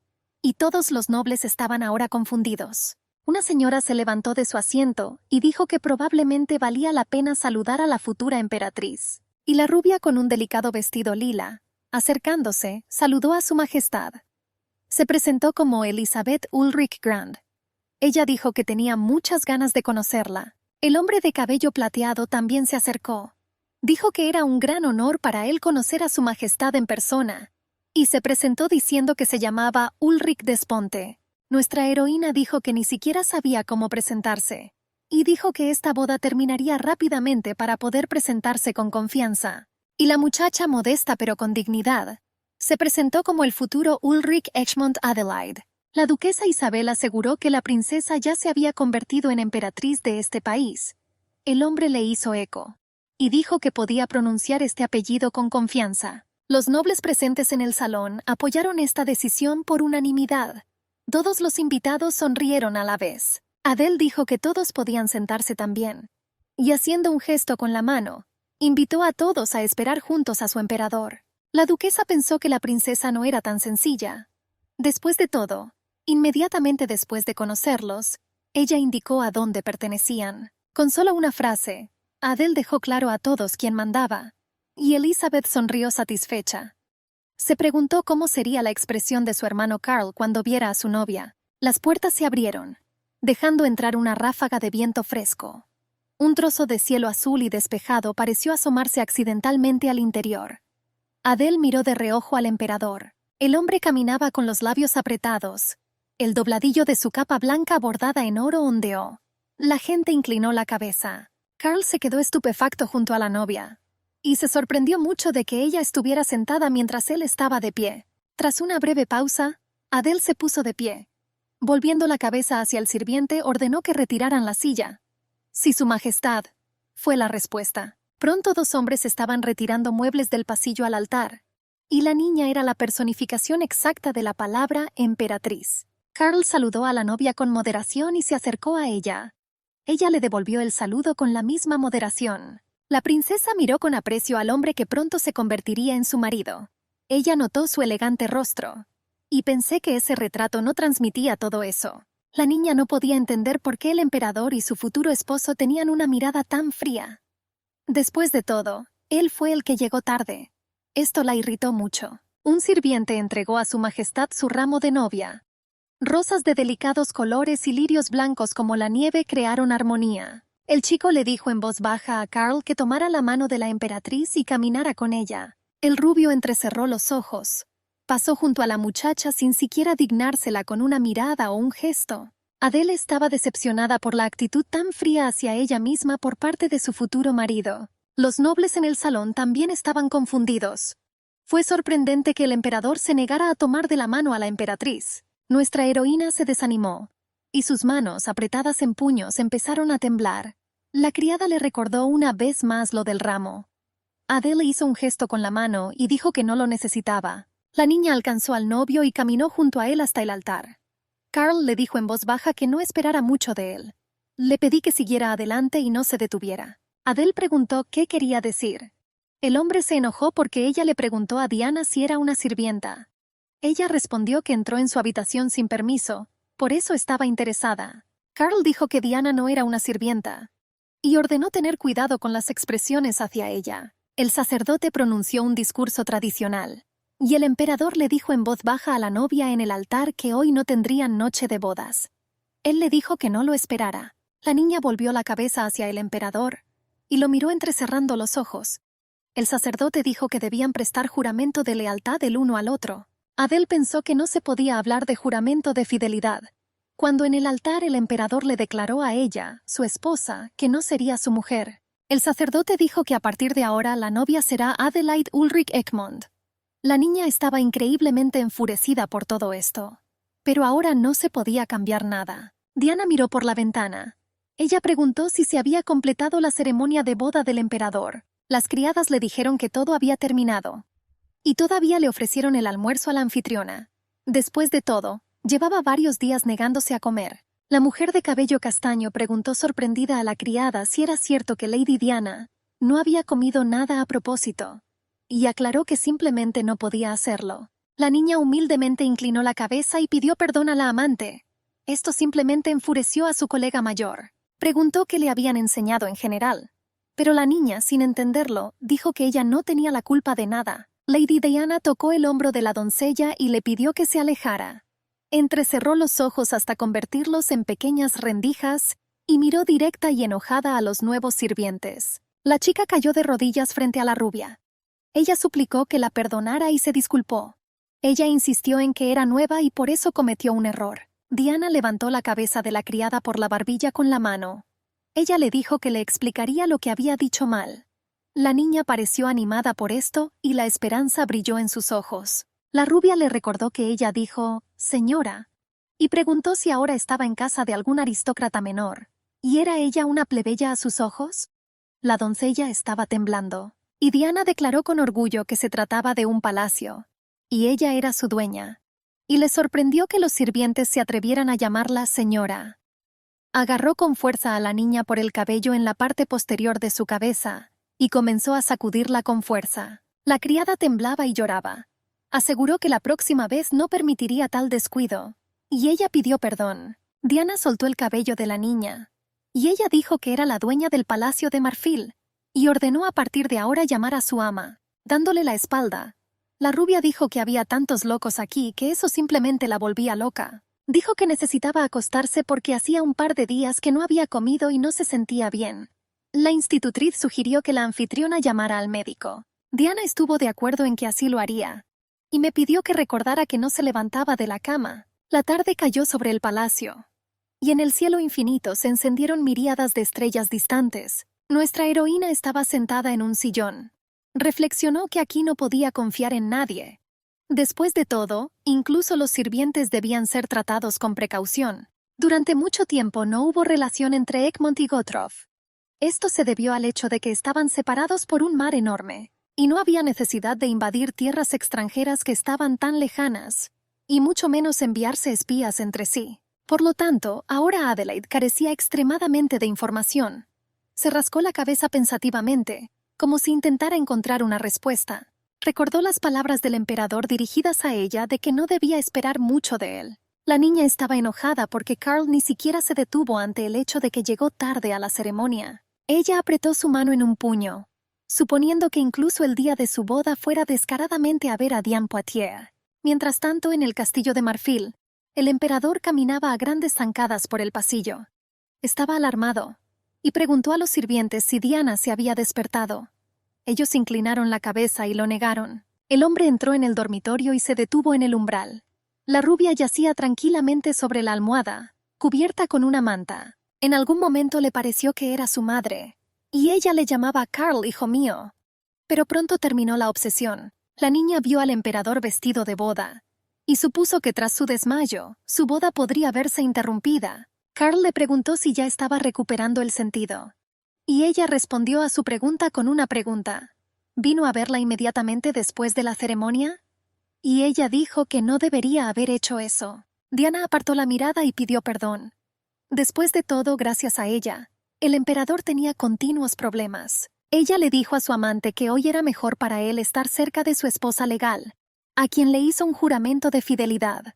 y todos los nobles estaban ahora confundidos. Una señora se levantó de su asiento y dijo que probablemente valía la pena saludar a la futura emperatriz. Y la rubia con un delicado vestido lila, acercándose, saludó a su majestad. Se presentó como Elizabeth Ulrich Grand. Ella dijo que tenía muchas ganas de conocerla. El hombre de cabello plateado también se acercó. Dijo que era un gran honor para él conocer a su majestad en persona, y se presentó diciendo que se llamaba Ulrich Desponte. Nuestra heroína dijo que ni siquiera sabía cómo presentarse, y dijo que esta boda terminaría rápidamente para poder presentarse con confianza. Y la muchacha, modesta pero con dignidad, se presentó como el futuro Ulrich Egmont Adelaide. La duquesa Isabel aseguró que la princesa ya se había convertido en emperatriz de este país. El hombre le hizo eco, y dijo que podía pronunciar este apellido con confianza. Los nobles presentes en el salón apoyaron esta decisión por unanimidad. Todos los invitados sonrieron a la vez. Adele dijo que todos podían sentarse también, y haciendo un gesto con la mano, invitó a todos a esperar juntos a su emperador. La duquesa pensó que la princesa no era tan sencilla. Después de todo, inmediatamente después de conocerlos, ella indicó a dónde pertenecían. Con solo una frase, Adele dejó claro a todos quién mandaba, y Elizabeth sonrió satisfecha. Se preguntó cómo sería la expresión de su hermano Carl cuando viera a su novia. Las puertas se abrieron, dejando entrar una ráfaga de viento fresco. Un trozo de cielo azul y despejado pareció asomarse accidentalmente al interior. Adele miró de reojo al emperador. El hombre caminaba con los labios apretados. El dobladillo de su capa blanca bordada en oro ondeó. La gente inclinó la cabeza. Carl se quedó estupefacto junto a la novia, y se sorprendió mucho de que ella estuviera sentada mientras él estaba de pie. Tras una breve pausa, Adele se puso de pie. Volviendo la cabeza hacia el sirviente, ordenó que retiraran la silla. «Sí, su majestad», fue la respuesta. Pronto dos hombres estaban retirando muebles del pasillo al altar, y la niña era la personificación exacta de la palabra emperatriz. Carl saludó a la novia con moderación y se acercó a ella. Ella le devolvió el saludo con la misma moderación. La princesa miró con aprecio al hombre que pronto se convertiría en su marido. Ella notó su elegante rostro, y pensé que ese retrato no transmitía todo eso. La niña no podía entender por qué el emperador y su futuro esposo tenían una mirada tan fría. Después de todo, él fue el que llegó tarde. Esto la irritó mucho. Un sirviente entregó a su majestad su ramo de novia. Rosas de delicados colores y lirios blancos como la nieve crearon armonía. El chico le dijo en voz baja a Carl que tomara la mano de la emperatriz y caminara con ella. El rubio entrecerró los ojos. Pasó junto a la muchacha sin siquiera dignársela con una mirada o un gesto. Adele estaba decepcionada por la actitud tan fría hacia ella misma por parte de su futuro marido. Los nobles en el salón también estaban confundidos. Fue sorprendente que el emperador se negara a tomar de la mano a la emperatriz. Nuestra heroína se desanimó, y sus manos, apretadas en puños, empezaron a temblar. La criada le recordó una vez más lo del ramo. Adele hizo un gesto con la mano y dijo que no lo necesitaba. La niña alcanzó al novio y caminó junto a él hasta el altar. Carl le dijo en voz baja que no esperara mucho de él. Le pedí que siguiera adelante y no se detuviera. Adele preguntó qué quería decir. El hombre se enojó porque ella le preguntó a Diana si era una sirvienta. Ella respondió que entró en su habitación sin permiso, por eso estaba interesada. Carl dijo que Diana no era una sirvienta, y ordenó tener cuidado con las expresiones hacia ella. El sacerdote pronunció un discurso tradicional, y el emperador le dijo en voz baja a la novia en el altar que hoy no tendrían noche de bodas. Él le dijo que no lo esperara. La niña volvió la cabeza hacia el emperador, y lo miró entrecerrando los ojos. El sacerdote dijo que debían prestar juramento de lealtad el uno al otro. Adele pensó que no se podía hablar de juramento de fidelidad, cuando en el altar el emperador le declaró a ella, su esposa, que no sería su mujer. El sacerdote dijo que a partir de ahora la novia será Adelaide Ulrich Egmont. La niña estaba increíblemente enfurecida por todo esto, pero ahora no se podía cambiar nada. Diana miró por la ventana. Ella preguntó si se había completado la ceremonia de boda del emperador. Las criadas le dijeron que todo había terminado, y todavía le ofrecieron el almuerzo a la anfitriona. Después de todo, llevaba varios días negándose a comer. La mujer de cabello castaño preguntó sorprendida a la criada si era cierto que Lady Diana no había comido nada a propósito, y aclaró que simplemente no podía hacerlo. La niña humildemente inclinó la cabeza y pidió perdón a la amante. Esto simplemente enfureció a su colega mayor. Preguntó qué le habían enseñado en general, pero la niña, sin entenderlo, dijo que ella no tenía la culpa de nada. Lady Diana tocó el hombro de la doncella y le pidió que se alejara. Entrecerró los ojos hasta convertirlos en pequeñas rendijas y miró directa y enojada a los nuevos sirvientes. La chica cayó de rodillas frente a la rubia. Ella suplicó que la perdonara y se disculpó. Ella insistió en que era nueva y por eso cometió un error. Diana levantó la cabeza de la criada por la barbilla con la mano. Ella le dijo que le explicaría lo que había dicho mal. La niña pareció animada por esto y la esperanza brilló en sus ojos. La rubia le recordó que ella dijo, «Señora», y preguntó si ahora estaba en casa de algún aristócrata menor. ¿Y era ella una plebeya a sus ojos? La doncella estaba temblando, y Diana declaró con orgullo que se trataba de un palacio, y ella era su dueña. Y le sorprendió que los sirvientes se atrevieran a llamarla señora. Agarró con fuerza a la niña por el cabello en la parte posterior de su cabeza, y comenzó a sacudirla con fuerza. La criada temblaba y lloraba. Aseguró que la próxima vez no permitiría tal descuido, y ella pidió perdón. Diana soltó el cabello de la niña, y ella dijo que era la dueña del Palacio de Marfil, y ordenó a partir de ahora llamar a su ama, dándole la espalda. La rubia dijo que había tantos locos aquí que eso simplemente la volvía loca. Dijo que necesitaba acostarse porque hacía un par de días que no había comido y no se sentía bien. La institutriz sugirió que la anfitriona llamara al médico. Diana estuvo de acuerdo en que así lo haría, y me pidió que recordara que no se levantaba de la cama. La tarde cayó sobre el palacio, y en el cielo infinito se encendieron miríadas de estrellas distantes. Nuestra heroína estaba sentada en un sillón. Reflexionó que aquí no podía confiar en nadie. Después de todo, incluso los sirvientes debían ser tratados con precaución. Durante mucho tiempo no hubo relación entre Egmont y Gottorp. Esto se debió al hecho de que estaban separados por un mar enorme, y no había necesidad de invadir tierras extranjeras que estaban tan lejanas, y mucho menos enviarse espías entre sí. Por lo tanto, ahora Adelaide carecía extremadamente de información. Se rascó la cabeza pensativamente, como si intentara encontrar una respuesta. Recordó las palabras del emperador dirigidas a ella de que no debía esperar mucho de él. La niña estaba enojada porque Carl ni siquiera se detuvo ante el hecho de que llegó tarde a la ceremonia. Ella apretó su mano en un puño, suponiendo que incluso el día de su boda fuera descaradamente a ver a Diane Poitiers. Mientras tanto, en el castillo de Marfil, el emperador caminaba a grandes zancadas por el pasillo. Estaba alarmado, y preguntó a los sirvientes si Diana se había despertado. Ellos inclinaron la cabeza y lo negaron. El hombre entró en el dormitorio y se detuvo en el umbral. La rubia yacía tranquilamente sobre la almohada, cubierta con una manta. En algún momento le pareció que era su madre, y ella le llamaba Carl, hijo mío. Pero pronto terminó la obsesión. La niña vio al emperador vestido de boda, y supuso que tras su desmayo, su boda podría verse interrumpida. Carl le preguntó si ya estaba recuperando el sentido, y ella respondió a su pregunta con una pregunta. ¿Vino a verla inmediatamente después de la ceremonia? Y ella dijo que no debería haber hecho eso. Diana apartó la mirada y pidió perdón. Después de todo, gracias a ella, el emperador tenía continuos problemas. Ella le dijo a su amante que hoy era mejor para él estar cerca de su esposa legal, a quien le hizo un juramento de fidelidad,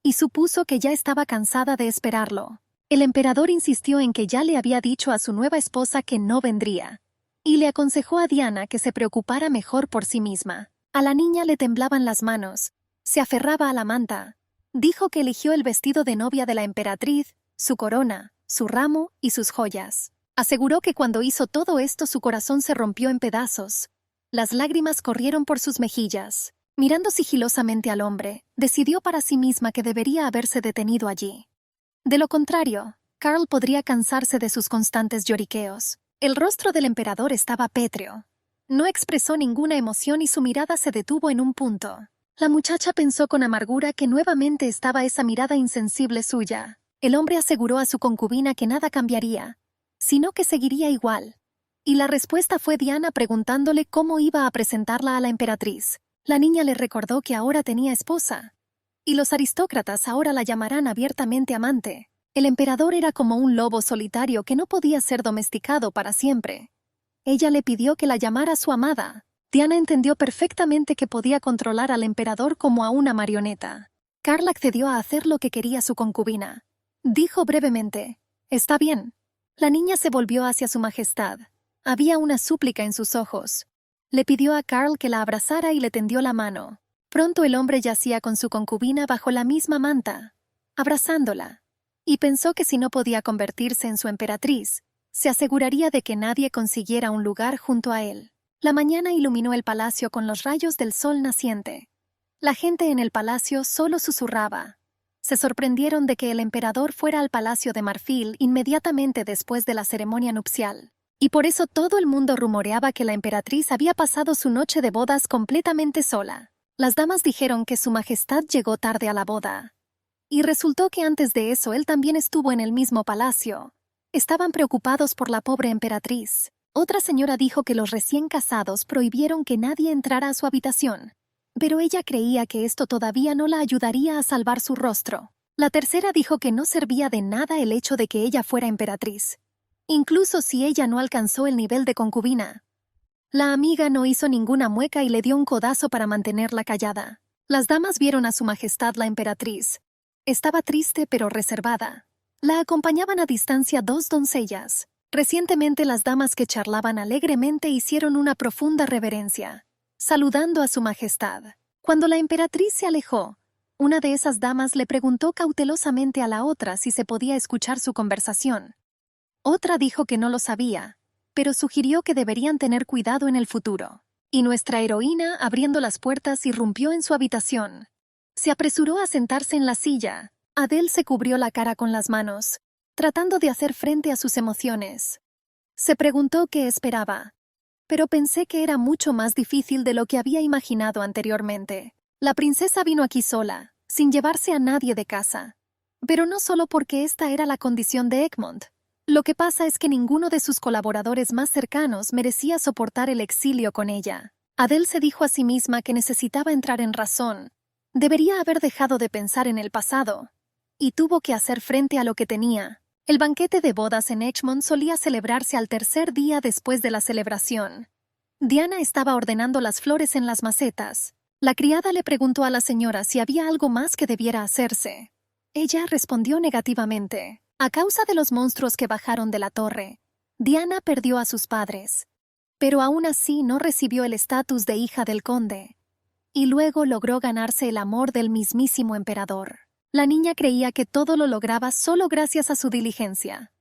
y supuso que ya estaba cansada de esperarlo. El emperador insistió en que ya le había dicho a su nueva esposa que no vendría, y le aconsejó a Diana que se preocupara mejor por sí misma. A la niña le temblaban las manos, se aferraba a la manta. Dijo que eligió el vestido de novia de la emperatriz, su corona, su ramo y sus joyas. Aseguró que cuando hizo todo esto su corazón se rompió en pedazos. Las lágrimas corrieron por sus mejillas. Mirando sigilosamente al hombre, decidió para sí misma que debería haberse detenido allí. De lo contrario, Carl podría cansarse de sus constantes lloriqueos. El rostro del emperador estaba pétreo. No expresó ninguna emoción y su mirada se detuvo en un punto. La muchacha pensó con amargura que nuevamente estaba esa mirada insensible suya. El hombre aseguró a su concubina que nada cambiaría, sino que seguiría igual. Y la respuesta fue Diana preguntándole cómo iba a presentarla a la emperatriz. La niña le recordó que ahora tenía esposa, y los aristócratas ahora la llamarán abiertamente amante. El emperador era como un lobo solitario que no podía ser domesticado para siempre. Ella le pidió que la llamara su amada. Diana entendió perfectamente que podía controlar al emperador como a una marioneta. Carl accedió a hacer lo que quería su concubina. Dijo brevemente, «Está bien». La niña se volvió hacia su majestad. Había una súplica en sus ojos. Le pidió a Carl que la abrazara y le tendió la mano. Pronto el hombre yacía con su concubina bajo la misma manta, abrazándola, y pensó que si no podía convertirse en su emperatriz, Se aseguraría de que nadie consiguiera un lugar junto a él. La mañana iluminó el palacio con los rayos del sol naciente. La gente en el palacio solo susurraba. Se sorprendieron de que el emperador fuera al Palacio de Marfil inmediatamente después de la ceremonia nupcial. Y por eso todo el mundo rumoreaba que la emperatriz había pasado su noche de bodas completamente sola. Las damas dijeron que su majestad llegó tarde a la boda. Y resultó que antes de eso él también estuvo en el mismo palacio. Estaban preocupados por la pobre emperatriz. Otra señora dijo que los recién casados prohibieron que nadie entrara a su habitación. Pero ella creía que esto todavía no la ayudaría a salvar su rostro. La tercera dijo que no servía de nada el hecho de que ella fuera emperatriz, incluso si ella no alcanzó el nivel de concubina. La amiga no hizo ninguna mueca y le dio un codazo para mantenerla callada. Las damas vieron a su majestad la emperatriz. Estaba triste pero reservada. La acompañaban a distancia dos doncellas. Recientemente las damas que charlaban alegremente hicieron una profunda reverencia, saludando a su majestad. Cuando la emperatriz se alejó, una de esas damas le preguntó cautelosamente a la otra si se podía escuchar su conversación. Otra dijo que no lo sabía, pero sugirió que deberían tener cuidado en el futuro. Y nuestra heroína, abriendo las puertas, irrumpió en su habitación. Se apresuró a sentarse en la silla. Adele se cubrió la cara con las manos, tratando de hacer frente a sus emociones. Se preguntó qué esperaba, pero pensé que era mucho más difícil de lo que había imaginado anteriormente. La princesa vino aquí sola, sin llevarse a nadie de casa. Pero no solo porque esta era la condición de Egmont. Lo que pasa es que ninguno de sus colaboradores más cercanos merecía soportar el exilio con ella. Adele se dijo a sí misma que necesitaba entrar en razón. Debería haber dejado de pensar en el pasado. Y tuvo que hacer frente a lo que tenía. El banquete de bodas en Egmont solía celebrarse al tercer día después de la celebración. Diana estaba ordenando las flores en las macetas. La criada le preguntó a la señora si había algo más que debiera hacerse. Ella respondió negativamente. A causa de los monstruos que bajaron de la torre, Diana perdió a sus padres. Pero aún así no recibió el estatus de hija del conde. Y luego logró ganarse el amor del mismísimo emperador. La niña creía que todo lo lograba solo gracias a su diligencia.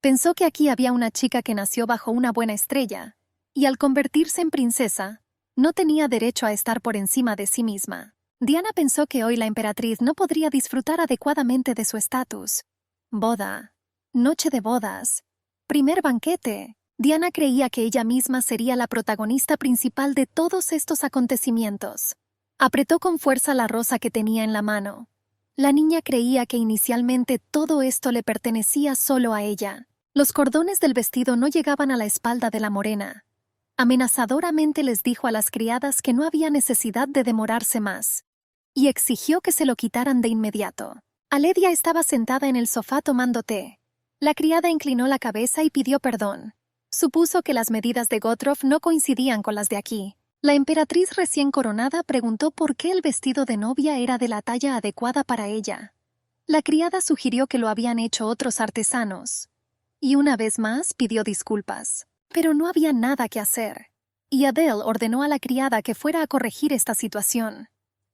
Pensó que aquí había una chica que nació bajo una buena estrella, y al convertirse en princesa, no tenía derecho a estar por encima de sí misma. Diana pensó que hoy la emperatriz no podría disfrutar adecuadamente de su estatus. Boda, noche de bodas, primer banquete. Diana creía que ella misma sería la protagonista principal de todos estos acontecimientos. Apretó con fuerza la rosa que tenía en la mano. La niña creía que inicialmente todo esto le pertenecía solo a ella. Los cordones del vestido no llegaban a la espalda de la morena. Amenazadoramente les dijo a las criadas que no había necesidad de demorarse más, y exigió que se lo quitaran de inmediato. Aledia estaba sentada en el sofá tomando té. La criada inclinó la cabeza y pidió perdón. Supuso que las medidas de Gottorp no coincidían con las de aquí. La emperatriz recién coronada preguntó por qué el vestido de novia era de la talla adecuada para ella. La criada sugirió que lo habían hecho otros artesanos. Y una vez más pidió disculpas. Pero no había nada que hacer. Y Adele ordenó a la criada que fuera a corregir esta situación.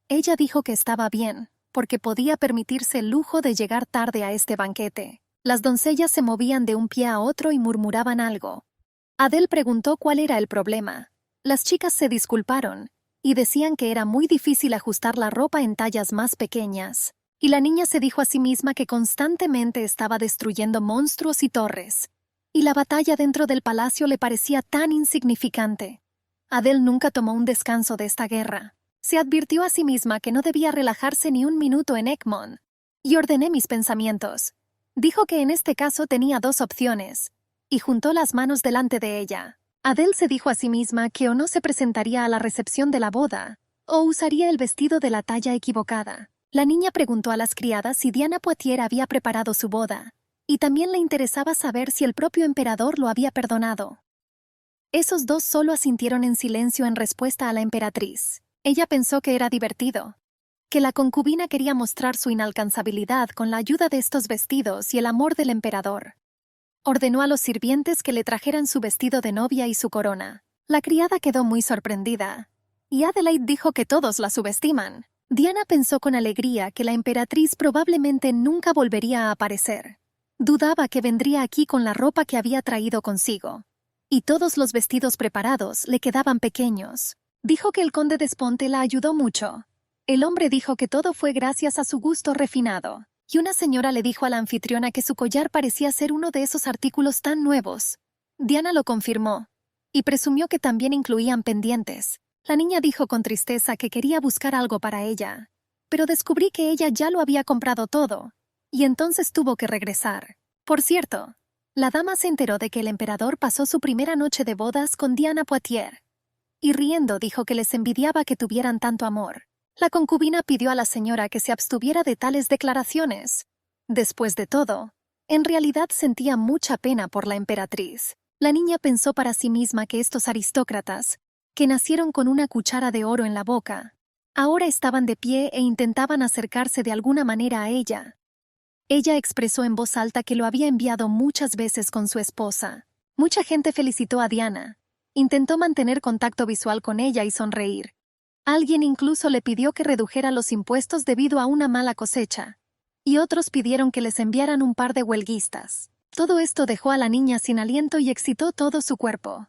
Ella dijo que estaba bien, porque podía permitirse el lujo de llegar tarde a este banquete. Las doncellas se movían de un pie a otro y murmuraban algo. Adele preguntó cuál era el problema. Las chicas se disculparon, y decían que era muy difícil ajustar la ropa en tallas más pequeñas. Y la niña se dijo a sí misma que constantemente estaba destruyendo monstruos y torres. Y la batalla dentro del palacio le parecía tan insignificante. Adele nunca tomó un descanso de esta guerra. Se advirtió a sí misma que no debía relajarse ni un minuto en Egmont. Y ordené mis pensamientos. Dijo que en este caso tenía dos opciones, y juntó las manos delante de ella. Adele se dijo a sí misma que o no se presentaría a la recepción de la boda, o usaría el vestido de la talla equivocada. La niña preguntó a las criadas si Diana Poitiers había preparado su boda, y también le interesaba saber si el propio emperador lo había perdonado. Esos dos solo asintieron en silencio en respuesta a la emperatriz. Ella pensó que era divertido, que la concubina quería mostrar su inalcanzabilidad con la ayuda de estos vestidos y el amor del emperador. Ordenó a los sirvientes que le trajeran su vestido de novia y su corona. La criada quedó muy sorprendida, y Adelaide dijo que todos la subestiman. Diana pensó con alegría que la emperatriz probablemente nunca volvería a aparecer. Dudaba que vendría aquí con la ropa que había traído consigo. Y todos los vestidos preparados le quedaban pequeños. Dijo que el conde de Sponte la ayudó mucho. El hombre dijo que todo fue gracias a su gusto refinado. Y una señora le dijo a la anfitriona que su collar parecía ser uno de esos artículos tan nuevos. Diana lo confirmó. Y presumió que también incluían pendientes. La niña dijo con tristeza que quería buscar algo para ella. Pero descubrí que ella ya lo había comprado todo. Y entonces tuvo que regresar. Por cierto, la dama se enteró de que el emperador pasó su primera noche de bodas con Diana Poitiers. Y riendo dijo que les envidiaba que tuvieran tanto amor. La concubina pidió a la señora que se abstuviera de tales declaraciones. Después de todo, en realidad sentía mucha pena por la emperatriz. La niña pensó para sí misma que estos aristócratas, que nacieron con una cuchara de oro en la boca, ahora estaban de pie e intentaban acercarse de alguna manera a ella. Ella expresó en voz alta que lo había enviado muchas veces con su esposa. Mucha gente felicitó a Diana. Intentó mantener contacto visual con ella y sonreír. Alguien incluso le pidió que redujera los impuestos debido a una mala cosecha. Y otros pidieron que les enviaran un par de huelguistas. Todo esto dejó a la niña sin aliento y excitó todo su cuerpo.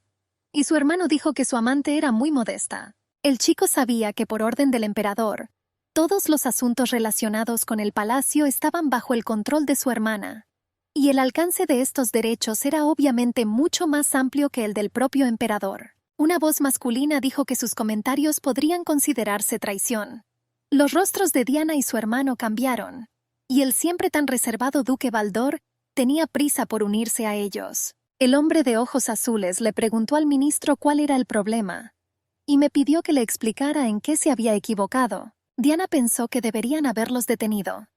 Y su hermano dijo que su amante era muy modesta. El chico sabía que por orden del emperador, todos los asuntos relacionados con el palacio estaban bajo el control de su hermana. Y el alcance de estos derechos era obviamente mucho más amplio que el del propio emperador. Una voz masculina dijo que sus comentarios podrían considerarse traición. Los rostros de Diana y su hermano cambiaron, y el siempre tan reservado duque Baldor tenía prisa por unirse a ellos. El hombre de ojos azules le preguntó al ministro cuál era el problema, y me pidió que le explicara en qué se había equivocado. Diana pensó que deberían haberlos detenido.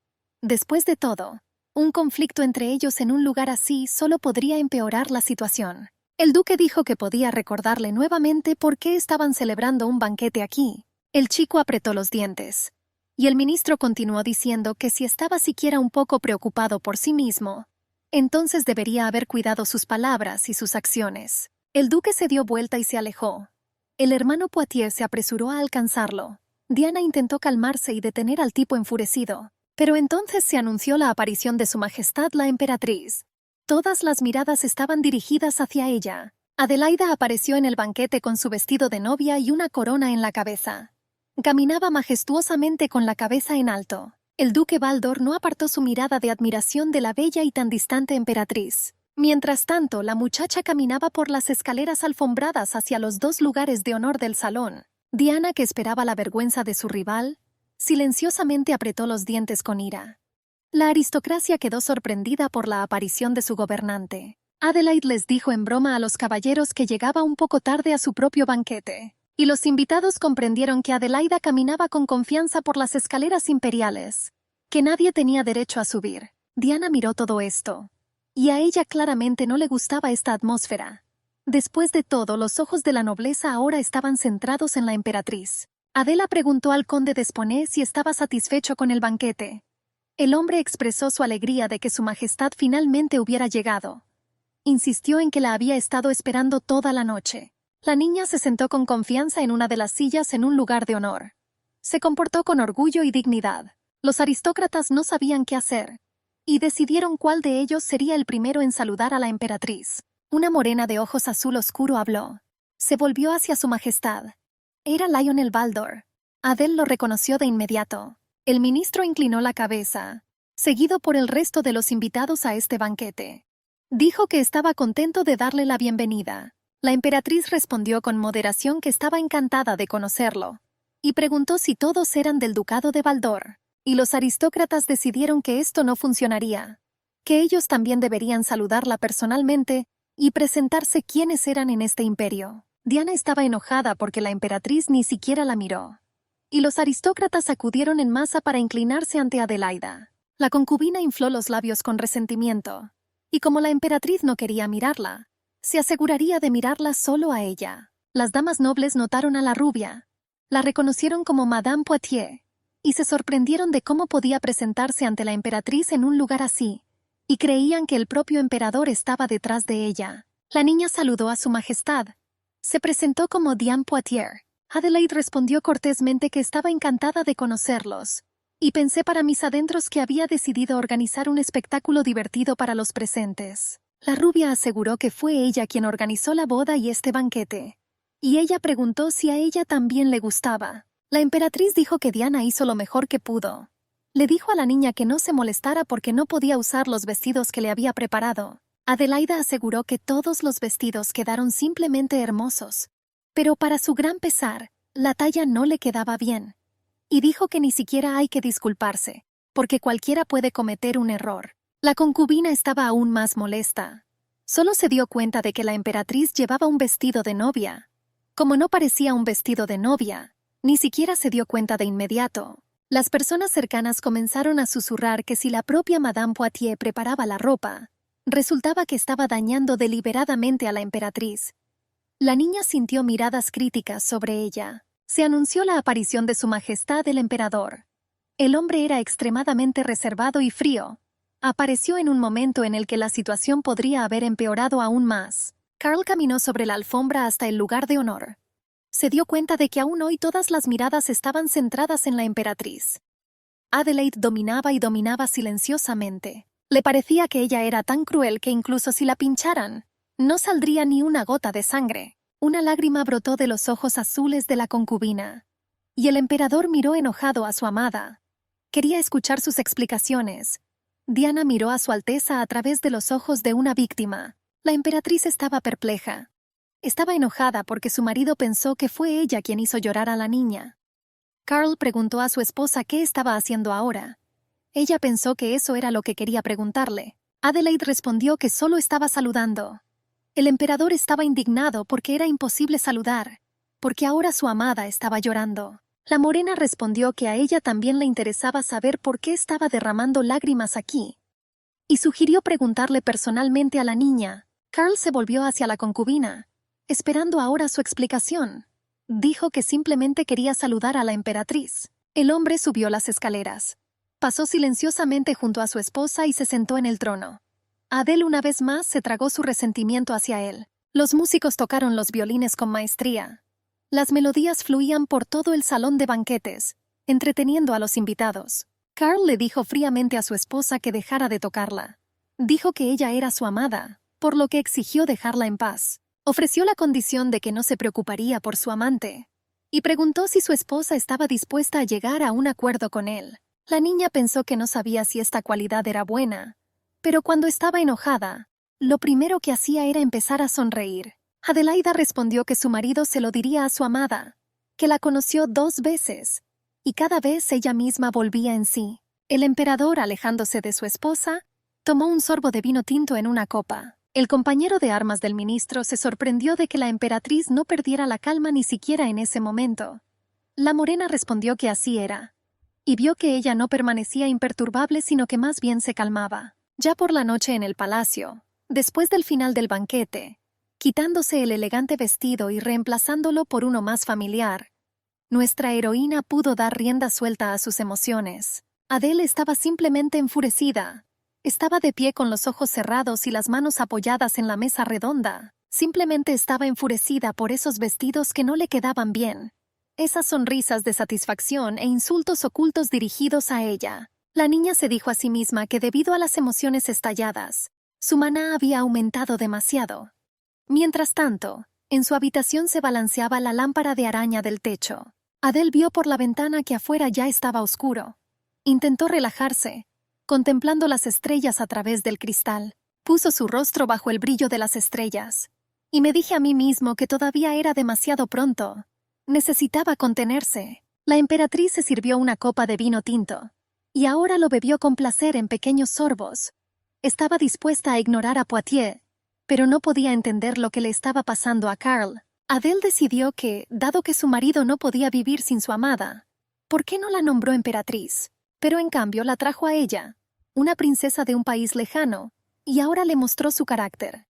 Después de todo, un conflicto entre ellos en un lugar así solo podría empeorar la situación. El duque dijo que podía recordarle nuevamente por qué estaban celebrando un banquete aquí. El chico apretó los dientes. Y el ministro continuó diciendo que si estaba siquiera un poco preocupado por sí mismo, entonces debería haber cuidado sus palabras y sus acciones. El duque se dio vuelta y se alejó. El hermano Poitiers se apresuró a alcanzarlo. Diana intentó calmarse y detener al tipo enfurecido. Pero entonces se anunció la aparición de Su Majestad la Emperatriz. Todas las miradas estaban dirigidas hacia ella. Adelaida apareció en el banquete con su vestido de novia y una corona en la cabeza. Caminaba majestuosamente con la cabeza en alto. El duque Baldor no apartó su mirada de admiración de la bella y tan distante emperatriz. Mientras tanto, la muchacha caminaba por las escaleras alfombradas hacia los dos lugares de honor del salón. Diana, que esperaba la vergüenza de su rival, silenciosamente apretó los dientes con ira. La aristocracia quedó sorprendida por la aparición de su gobernante. Adelaide les dijo en broma a los caballeros que llegaba un poco tarde a su propio banquete, y los invitados comprendieron que Adelaida caminaba con confianza por las escaleras imperiales, que nadie tenía derecho a subir. Diana miró todo esto, y a ella claramente no le gustaba esta atmósfera. Después de todo, los ojos de la nobleza ahora estaban centrados en la emperatriz. Adela preguntó al conde de Sponey si estaba satisfecho con el banquete. El hombre expresó su alegría de que su majestad finalmente hubiera llegado. Insistió en que la había estado esperando toda la noche. La niña se sentó con confianza en una de las sillas en un lugar de honor. Se comportó con orgullo y dignidad. Los aristócratas no sabían qué hacer, y decidieron cuál de ellos sería el primero en saludar a la emperatriz. Una morena de ojos azul oscuro habló. Se volvió hacia su majestad. Era Lionel Baldor. Adele lo reconoció de inmediato. El ministro inclinó la cabeza, seguido por el resto de los invitados a este banquete. Dijo que estaba contento de darle la bienvenida. La emperatriz respondió con moderación que estaba encantada de conocerlo, y preguntó si todos eran del ducado de Baldor. Y los aristócratas decidieron que esto no funcionaría, que ellos también deberían saludarla personalmente y presentarse quiénes eran en este imperio. Diana estaba enojada porque la emperatriz ni siquiera la miró, y los aristócratas acudieron en masa para inclinarse ante Adelaida. La concubina infló los labios con resentimiento, y como la emperatriz no quería mirarla, se aseguraría de mirarla solo a ella. Las damas nobles notaron a la rubia, la reconocieron como Madame Poitiers, y se sorprendieron de cómo podía presentarse ante la emperatriz en un lugar así, y creían que el propio emperador estaba detrás de ella. La niña saludó a su majestad. Se presentó como Diane Poitiers. Adelaide respondió cortésmente que estaba encantada de conocerlos, Y pensé para mis adentros que había decidido organizar un espectáculo divertido para los presentes. La rubia aseguró que fue ella quien organizó la boda y este banquete. Y ella preguntó si a ella también le gustaba. La emperatriz dijo que Diana hizo lo mejor que pudo. Le dijo a la niña que no se molestara porque no podía usar los vestidos que le había preparado. Adelaida aseguró que todos los vestidos quedaron simplemente hermosos. Pero para su gran pesar, la talla no le quedaba bien. Y dijo que ni siquiera hay que disculparse, porque cualquiera puede cometer un error. La concubina estaba aún más molesta. Solo se dio cuenta de que la emperatriz llevaba un vestido de novia. Como no parecía un vestido de novia, ni siquiera se dio cuenta de inmediato. Las personas cercanas comenzaron a susurrar que si la propia Madame Poitiers preparaba la ropa, resultaba que estaba dañando deliberadamente a la emperatriz. La niña sintió miradas críticas sobre ella. Se anunció la aparición de Su Majestad el Emperador. El hombre era extremadamente reservado y frío. Apareció en un momento en el que la situación podría haber empeorado aún más. Carl caminó sobre la alfombra hasta el lugar de honor. Se dio cuenta de que aún hoy todas las miradas estaban centradas en la emperatriz. Adelaide dominaba y dominaba silenciosamente. Le parecía que ella era tan cruel que incluso si la pincharan, no saldría ni una gota de sangre. Una lágrima brotó de los ojos azules de la concubina. Y el emperador miró enojado a su amada. Quería escuchar sus explicaciones. Diana miró a su Alteza a través de los ojos de una víctima. La emperatriz estaba perpleja. Estaba enojada porque su marido pensó que fue ella quien hizo llorar a la niña. Carl preguntó a su esposa qué estaba haciendo ahora. Ella pensó que eso era lo que quería preguntarle. Adelaide respondió que solo estaba saludando. El emperador estaba indignado porque era imposible saludar, porque ahora su amada estaba llorando. La morena respondió que a ella también le interesaba saber por qué estaba derramando lágrimas aquí, y sugirió preguntarle personalmente a la niña. Carl se volvió hacia la concubina, esperando ahora su explicación. Dijo que simplemente quería saludar a la emperatriz. El hombre subió las escaleras. Pasó silenciosamente junto a su esposa y se sentó en el trono. Adele una vez más se tragó su resentimiento hacia él. Los músicos tocaron los violines con maestría. Las melodías fluían por todo el salón de banquetes, entreteniendo a los invitados. Carl le dijo fríamente a su esposa que dejara de tocarla. Dijo que ella era su amada, por lo que exigió dejarla en paz. Ofreció la condición de que no se preocuparía por su amante, y preguntó si su esposa estaba dispuesta a llegar a un acuerdo con él. La niña pensó que no sabía si esta cualidad era buena, pero cuando estaba enojada, lo primero que hacía era empezar a sonreír. Adelaida respondió que su marido se lo diría a su amada, que la conoció 2 veces, y cada vez ella misma volvía en sí. El emperador, alejándose de su esposa, tomó un sorbo de vino tinto en una copa. El compañero de armas del ministro se sorprendió de que la emperatriz no perdiera la calma ni siquiera en ese momento. La morena respondió que así era, y vio que ella no permanecía imperturbable sino que más bien se calmaba. Ya por la noche en el palacio, después del final del banquete, quitándose el elegante vestido y reemplazándolo por uno más familiar, nuestra heroína pudo dar rienda suelta a sus emociones. Adele estaba simplemente enfurecida. Estaba de pie con los ojos cerrados y las manos apoyadas en la mesa redonda. Simplemente estaba enfurecida por esos vestidos que no le quedaban bien. Esas sonrisas de satisfacción e insultos ocultos dirigidos a ella. La niña se dijo a sí misma que debido a las emociones estalladas, su maná había aumentado demasiado. Mientras tanto, en su habitación se balanceaba la lámpara de araña del techo. Adele vio por la ventana que afuera ya estaba oscuro. Intentó relajarse, contemplando las estrellas a través del cristal. Puso su rostro bajo el brillo de las estrellas. Y me dije a mí mismo que todavía era demasiado pronto. Necesitaba contenerse. La emperatriz se sirvió una copa de vino tinto, y ahora lo bebió con placer en pequeños sorbos. Estaba dispuesta a ignorar a Poitiers, pero no podía entender lo que le estaba pasando a Carl. Adele decidió que, dado que su marido no podía vivir sin su amada, ¿por qué no la nombró emperatriz? Pero en cambio la trajo a ella, una princesa de un país lejano, y ahora le mostró su carácter.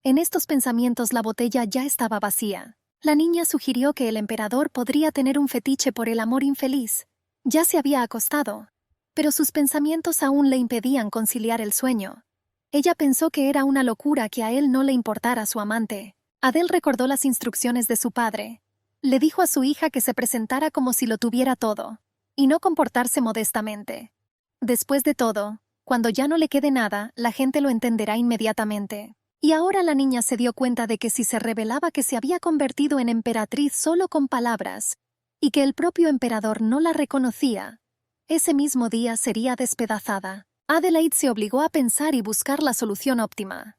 En estos pensamientos la botella ya estaba vacía. La niña sugirió que el emperador podría tener un fetiche por el amor infeliz. Ya se había acostado, pero sus pensamientos aún le impedían conciliar el sueño. Ella pensó que era una locura que a él no le importara su amante. Adele recordó las instrucciones de su padre. Le dijo a su hija que se presentara como si lo tuviera todo. y no comportarse modestamente. Después de todo, cuando ya no le quede nada, la gente lo entenderá inmediatamente. Y ahora la niña se dio cuenta de que si se revelaba que se había convertido en emperatriz solo con palabras, y que el propio emperador no la reconocía, ese mismo día sería despedazada. Adelaide se obligó a pensar y buscar la solución óptima.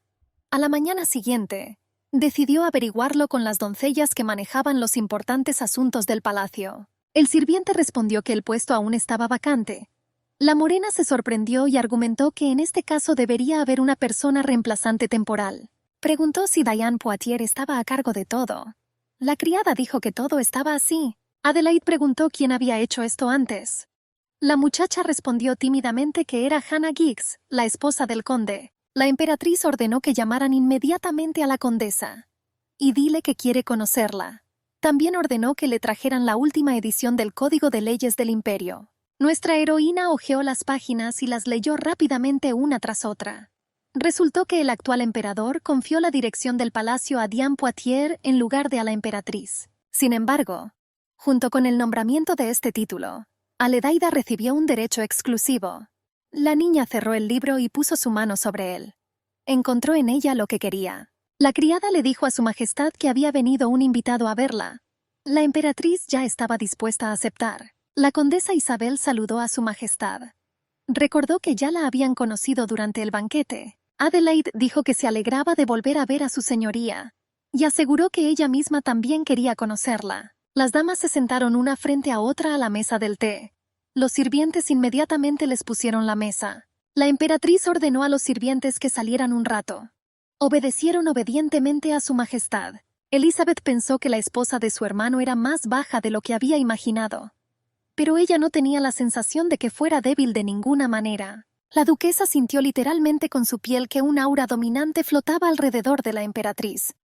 A la mañana siguiente, decidió averiguarlo con las doncellas que manejaban los importantes asuntos del palacio. El sirviente respondió que el puesto aún estaba vacante. La morena se sorprendió y argumentó que en este caso debería haber una persona reemplazante temporal. Preguntó si Diane Poitier estaba a cargo de todo. La criada dijo que todo estaba así. Adelaide preguntó quién había hecho esto antes. La muchacha respondió tímidamente que era Hannah Giggs, la esposa del conde. La emperatriz ordenó que llamaran inmediatamente a la condesa. Y dile que quiere conocerla. También ordenó que le trajeran la última edición del Código de Leyes del Imperio. Nuestra heroína hojeó las páginas y las leyó rápidamente una tras otra. Resultó que el actual emperador confió la dirección del palacio a Diane Poitier en lugar de a la emperatriz. Sin embargo, junto con el nombramiento de este título, Adelaida recibió un derecho exclusivo. La niña cerró el libro y puso su mano sobre él. Encontró en ella lo que quería. La criada le dijo a su majestad que había venido un invitado a verla. La emperatriz ya estaba dispuesta a aceptar. La condesa Isabel saludó a su majestad. Recordó que ya la habían conocido durante el banquete. Adelaide dijo que se alegraba de volver a ver a su señoría, y aseguró que ella misma también quería conocerla. Las damas se sentaron una frente a otra a la mesa del té. Los sirvientes inmediatamente les pusieron la mesa. La emperatriz ordenó a los sirvientes que salieran un rato. Obedecieron obedientemente a su majestad. Elizabeth pensó que la esposa de su hermano era más baja de lo que había imaginado. Pero ella no tenía la sensación de que fuera débil de ninguna manera. La duquesa sintió literalmente con su piel que un aura dominante flotaba alrededor de la emperatriz.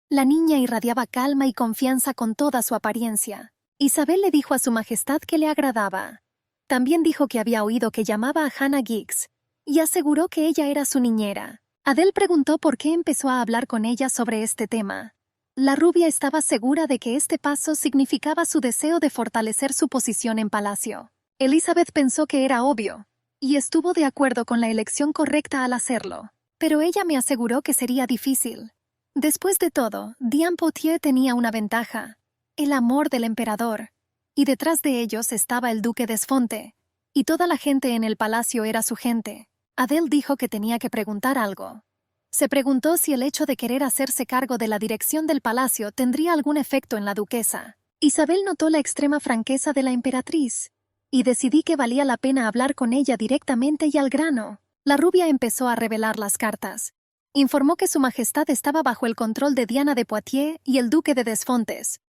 La niña irradiaba calma y confianza con toda su apariencia. Isabel le dijo a su majestad que le agradaba. También dijo que había oído que llamaba a Hannah Giggs, y aseguró que ella era su niñera. Adele preguntó por qué empezó a hablar con ella sobre este tema. La rubia estaba segura de que este paso significaba su deseo de fortalecer su posición en palacio. Elizabeth pensó que era obvio, y estuvo de acuerdo con la elección correcta al hacerlo. Pero ella me aseguró que sería difícil. Después de todo, Diane Poitier tenía una ventaja: el amor del emperador, y detrás de ellos estaba el duque Desfonte, y toda la gente en el palacio era su gente. Adele dijo que tenía que preguntar algo. Se preguntó si el hecho de querer hacerse cargo de la dirección del palacio tendría algún efecto en la duquesa. Isabel notó la extrema franqueza de la emperatriz, y decidí que valía la pena hablar con ella directamente y al grano. La rubia empezó a revelar las cartas. Informó que su majestad estaba bajo el control de Diana de Poitiers y el duque de Desfontes.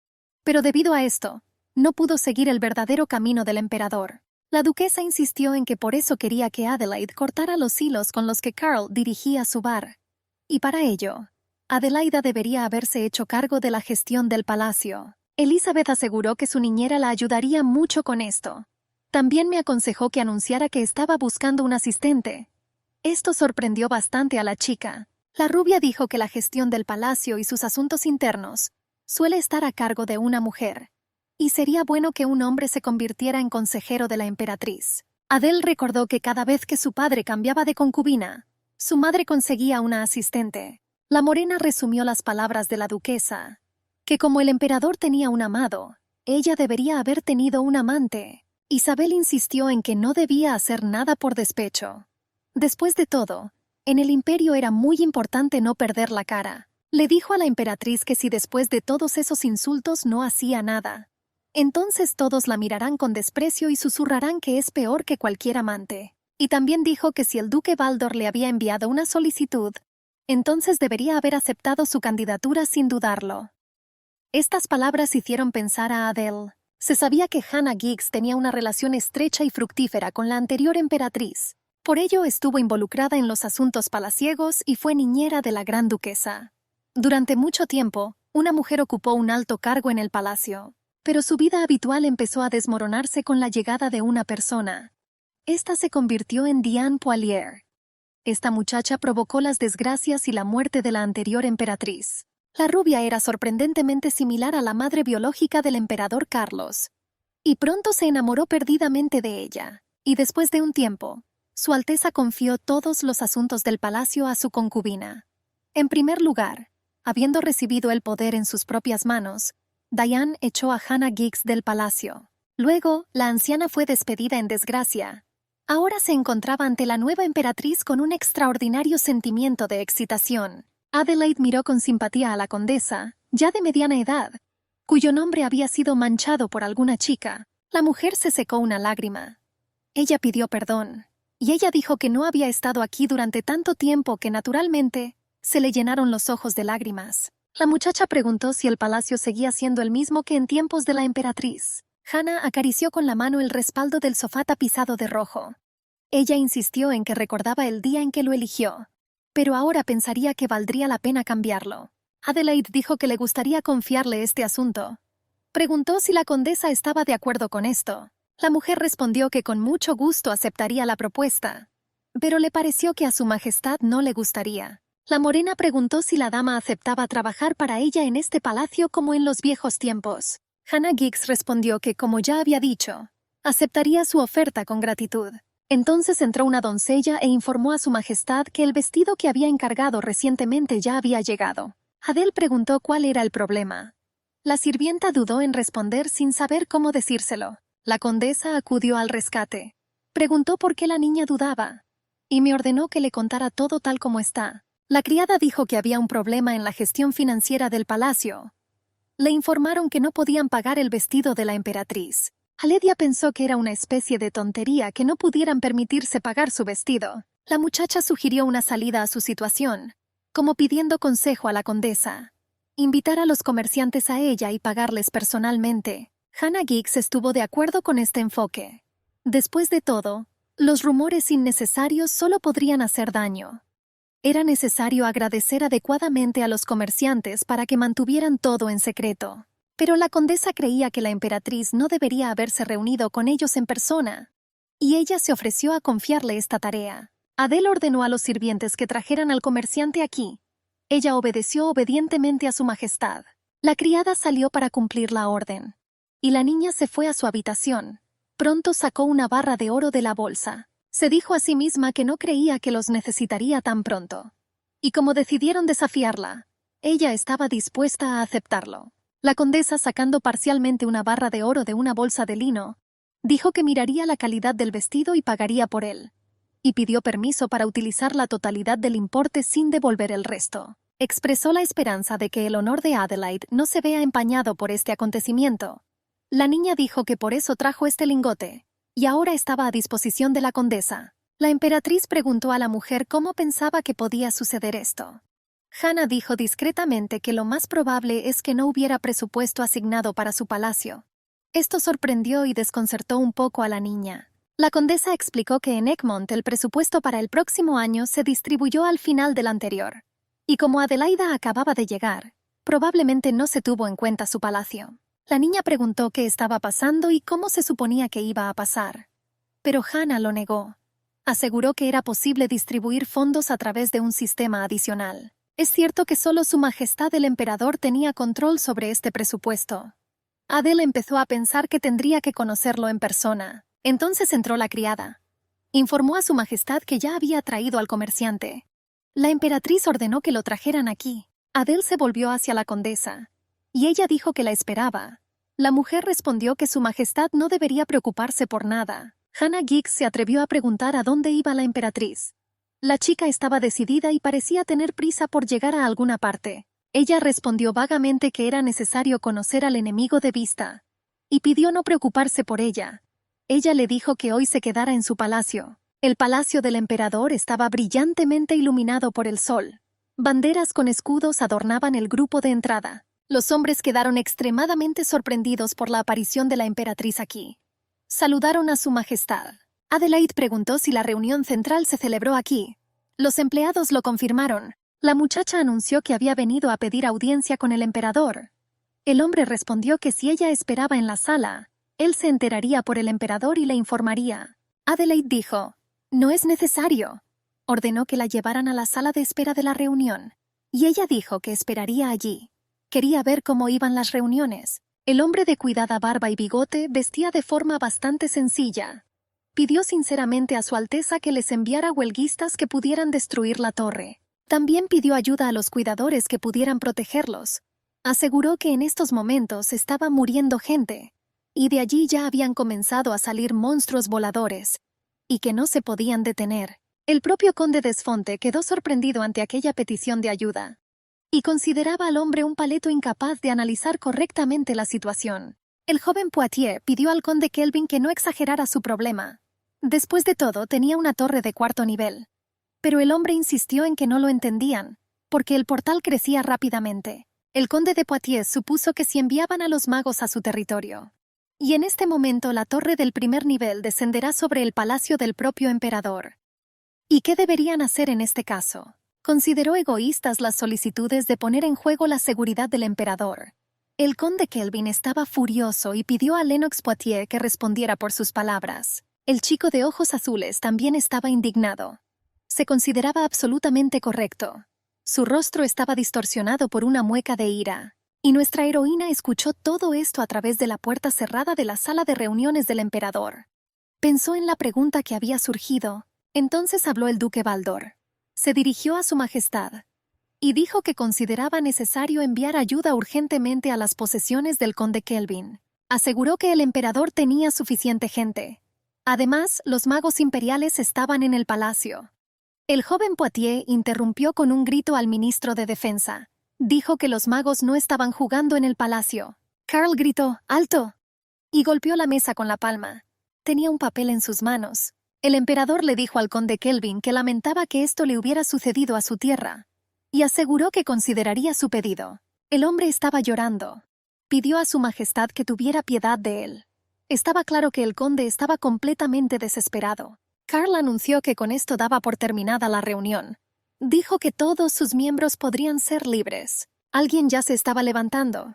Pero debido a esto, no pudo seguir el verdadero camino del emperador. La duquesa insistió en que por eso quería que Adelaide cortara los hilos con los que Karl dirigía su bar. Y para ello, Adelaida debería haberse hecho cargo de la gestión del palacio. Elizabeth aseguró que su niñera la ayudaría mucho con esto. También me aconsejó que anunciara que estaba buscando un asistente. Esto sorprendió bastante a la chica. La rubia dijo que la gestión del palacio y sus asuntos internos suele estar a cargo de una mujer, y sería bueno que un hombre se convirtiera en consejero de la emperatriz. Adele recordó que cada vez que su padre cambiaba de concubina, su madre conseguía una asistente. La morena resumió las palabras de la duquesa, que como el emperador tenía un amado, ella debería haber tenido un amante. Isabel insistió en que no debía hacer nada por despecho. Después de todo, en el imperio era muy importante no perder la cara. Le dijo a la emperatriz que si después de todos esos insultos no hacía nada, entonces todos la mirarán con desprecio y susurrarán que es peor que cualquier amante. Y también dijo que si el duque Baldor le había enviado una solicitud, entonces debería haber aceptado su candidatura sin dudarlo. Estas palabras hicieron pensar a Adele. Se sabía que Hannah Giggs tenía una relación estrecha y fructífera con la anterior emperatriz. Por ello estuvo involucrada en los asuntos palaciegos y fue niñera de la gran duquesa. Durante mucho tiempo, una mujer ocupó un alto cargo en el palacio, pero su vida habitual empezó a desmoronarse con la llegada de una persona. Esta se convirtió en Diane Poitier. Esta muchacha provocó las desgracias y la muerte de la anterior emperatriz. La rubia era sorprendentemente similar a la madre biológica del emperador Carlos, y pronto se enamoró perdidamente de ella. Y después de un tiempo, Su Alteza confió todos los asuntos del palacio a su concubina. En primer lugar, habiendo recibido el poder en sus propias manos, Diane echó a Hannah Giggs del palacio. Luego, la anciana fue despedida en desgracia. Ahora se encontraba ante la nueva emperatriz con un extraordinario sentimiento de excitación. Adelaide miró con simpatía a la condesa, ya de mediana edad, cuyo nombre había sido manchado por alguna chica. La mujer se secó una lágrima. Ella pidió perdón, y ella dijo que no había estado aquí durante tanto tiempo que, naturalmente, se le llenaron los ojos de lágrimas. La muchacha preguntó si el palacio seguía siendo el mismo que en tiempos de la emperatriz. Hannah acarició con la mano el respaldo del sofá tapizado de rojo. Ella insistió en que recordaba el día en que lo eligió, pero ahora pensaría que valdría la pena cambiarlo. Adelaide dijo que le gustaría confiarle este asunto. Preguntó si la condesa estaba de acuerdo con esto. La mujer respondió que con mucho gusto aceptaría la propuesta, pero le pareció que a su majestad no le gustaría. La morena preguntó si la dama aceptaba trabajar para ella en este palacio como en los viejos tiempos. Hannah Giggs respondió que, como ya había dicho, aceptaría su oferta con gratitud. Entonces entró una doncella e informó a su majestad que el vestido que había encargado recientemente ya había llegado. Adele preguntó cuál era el problema. La sirvienta dudó en responder sin saber cómo decírselo. La condesa acudió al rescate. Preguntó por qué la niña dudaba, y me ordenó que le contara todo tal como está. La criada dijo que había un problema en la gestión financiera del palacio. Le informaron que no podían pagar el vestido de la emperatriz. Aledia pensó que era una especie de tontería que no pudieran permitirse pagar su vestido. La muchacha sugirió una salida a su situación, como pidiendo consejo a la condesa. Invitar a los comerciantes a ella y pagarles personalmente. Hannah Giggs estuvo de acuerdo con este enfoque. Después de todo, los rumores innecesarios solo podrían hacer daño. Era necesario agradecer adecuadamente a los comerciantes para que mantuvieran todo en secreto. Pero la condesa creía que la emperatriz no debería haberse reunido con ellos en persona, y ella se ofreció a confiarle esta tarea. Adele ordenó a los sirvientes que trajeran al comerciante aquí. Ella obedeció obedientemente a su majestad. La criada salió para cumplir la orden, y la niña se fue a su habitación. Pronto sacó una barra de oro de la bolsa. Se dijo a sí misma que no creía que los necesitaría tan pronto. Y como decidieron desafiarla, ella estaba dispuesta a aceptarlo. La condesa, sacando parcialmente una barra de oro de una bolsa de lino, dijo que miraría la calidad del vestido y pagaría por él, y pidió permiso para utilizar la totalidad del importe sin devolver el resto. Expresó la esperanza de que el honor de Adelaide no se vea empañado por este acontecimiento. La niña dijo que por eso trajo este lingote, y ahora estaba a disposición de la condesa. La emperatriz preguntó a la mujer cómo pensaba que podía suceder esto. Hannah dijo discretamente que lo más probable es que no hubiera presupuesto asignado para su palacio. Esto sorprendió y desconcertó un poco a la niña. La condesa explicó que en Egmont el presupuesto para el próximo año se distribuyó al final del anterior, y como Adelaida acababa de llegar, probablemente no se tuvo en cuenta su palacio. La niña preguntó qué estaba pasando y cómo se suponía que iba a pasar. Pero Hannah lo negó. Aseguró que era posible distribuir fondos a través de un sistema adicional. Es cierto que solo Su Majestad el Emperador tenía control sobre este presupuesto. Adele empezó a pensar que tendría que conocerlo en persona. Entonces entró la criada. Informó a Su Majestad que ya había traído al comerciante. La emperatriz ordenó que lo trajeran aquí. Adele se volvió hacia la condesa, y ella dijo que la esperaba. La mujer respondió que Su Majestad no debería preocuparse por nada. Hannah Giggs se atrevió a preguntar a dónde iba la emperatriz. La chica estaba decidida y parecía tener prisa por llegar a alguna parte. Ella respondió vagamente que era necesario conocer al enemigo de vista, y pidió no preocuparse por ella. Ella le dijo que hoy se quedara en su palacio. El palacio del emperador estaba brillantemente iluminado por el sol. Banderas con escudos adornaban el grupo de entrada. Los hombres quedaron extremadamente sorprendidos por la aparición de la emperatriz aquí. Saludaron a Su Majestad. Adelaide preguntó si la reunión central se celebró aquí. Los empleados lo confirmaron. La muchacha anunció que había venido a pedir audiencia con el emperador. El hombre respondió que si ella esperaba en la sala, él se enteraría por el emperador y le informaría. Adelaide dijo, «No es necesario». Ordenó que la llevaran a la sala de espera de la reunión, y ella dijo que esperaría allí. Quería ver cómo iban las reuniones. El hombre de cuidada barba y bigote vestía de forma bastante sencilla. Pidió sinceramente a Su Alteza que les enviara huelguistas que pudieran destruir la torre. También pidió ayuda a los cuidadores que pudieran protegerlos. Aseguró que en estos momentos estaba muriendo gente, y de allí ya habían comenzado a salir monstruos voladores, y que no se podían detener. El propio conde Desfonte quedó sorprendido ante aquella petición de ayuda, y consideraba al hombre un paleto incapaz de analizar correctamente la situación. El joven Poitiers pidió al conde Kelvin que no exagerara su problema. Después de todo, tenía una torre de 4º nivel. Pero el hombre insistió en que no lo entendían, porque el portal crecía rápidamente. El conde de Poitiers supuso que si enviaban a los magos a su territorio, y en este momento la torre del 1er nivel descenderá sobre el palacio del propio emperador. ¿Y qué deberían hacer en este caso? Consideró egoístas las solicitudes de poner en juego la seguridad del emperador. El conde Kelvin estaba furioso y pidió a Lennox Poitiers que respondiera por sus palabras. El chico de ojos azules también estaba indignado. Se consideraba absolutamente correcto. Su rostro estaba distorsionado por una mueca de ira. Y nuestra heroína escuchó todo esto a través de la puerta cerrada de la sala de reuniones del emperador. Pensó en la pregunta que había surgido. Entonces habló el duque Baldor. Se dirigió a su majestad y dijo que consideraba necesario enviar ayuda urgentemente a las posesiones del conde Kelvin. Aseguró que el emperador tenía suficiente gente. Además, los magos imperiales estaban en el palacio. El joven Poitiers interrumpió con un grito al ministro de Defensa. Dijo que los magos no estaban jugando en el palacio. Karl gritó, ¡alto!, y golpeó la mesa con la palma. Tenía un papel en sus manos. El emperador le dijo al conde Kelvin que lamentaba que esto le hubiera sucedido a su tierra, y aseguró que consideraría su pedido. El hombre estaba llorando. Pidió a su majestad que tuviera piedad de él. Estaba claro que el conde estaba completamente desesperado. Karl anunció que con esto daba por terminada la reunión. Dijo que todos sus miembros podrían ser libres. Alguien ya se estaba levantando.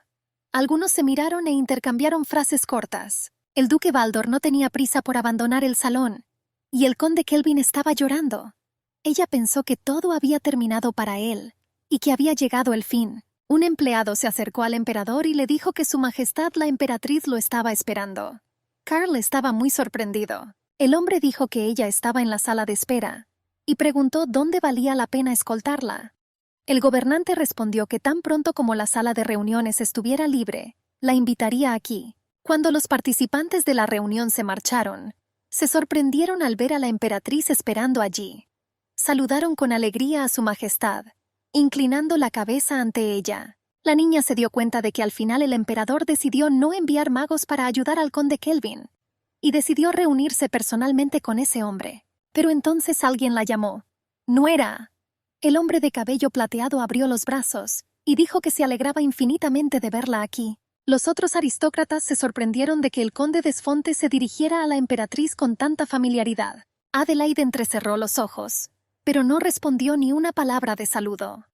Algunos se miraron e intercambiaron frases cortas. El duque Baldor no tenía prisa por abandonar el salón, y el conde Kelvin estaba llorando. Ella pensó que todo había terminado para él, y que había llegado el fin. Un empleado se acercó al emperador y le dijo que su majestad la emperatriz lo estaba esperando. Karl estaba muy sorprendido. El hombre dijo que ella estaba en la sala de espera, y preguntó dónde valía la pena escoltarla. El gobernante respondió que tan pronto como la sala de reuniones estuviera libre, la invitaría aquí. Cuando los participantes de la reunión se marcharon, se sorprendieron al ver a la emperatriz esperando allí. Saludaron con alegría a su majestad, inclinando la cabeza ante ella. La niña se dio cuenta de que al final el emperador decidió no enviar magos para ayudar al conde Kelvin, y decidió reunirse personalmente con ese hombre. Pero entonces alguien la llamó. ¡Nuera! El hombre de cabello plateado abrió los brazos y dijo que se alegraba infinitamente de verla aquí. Los otros aristócratas se sorprendieron de que el conde Desfonte se dirigiera a la emperatriz con tanta familiaridad. Adelaide entrecerró los ojos, pero no respondió ni una palabra de saludo.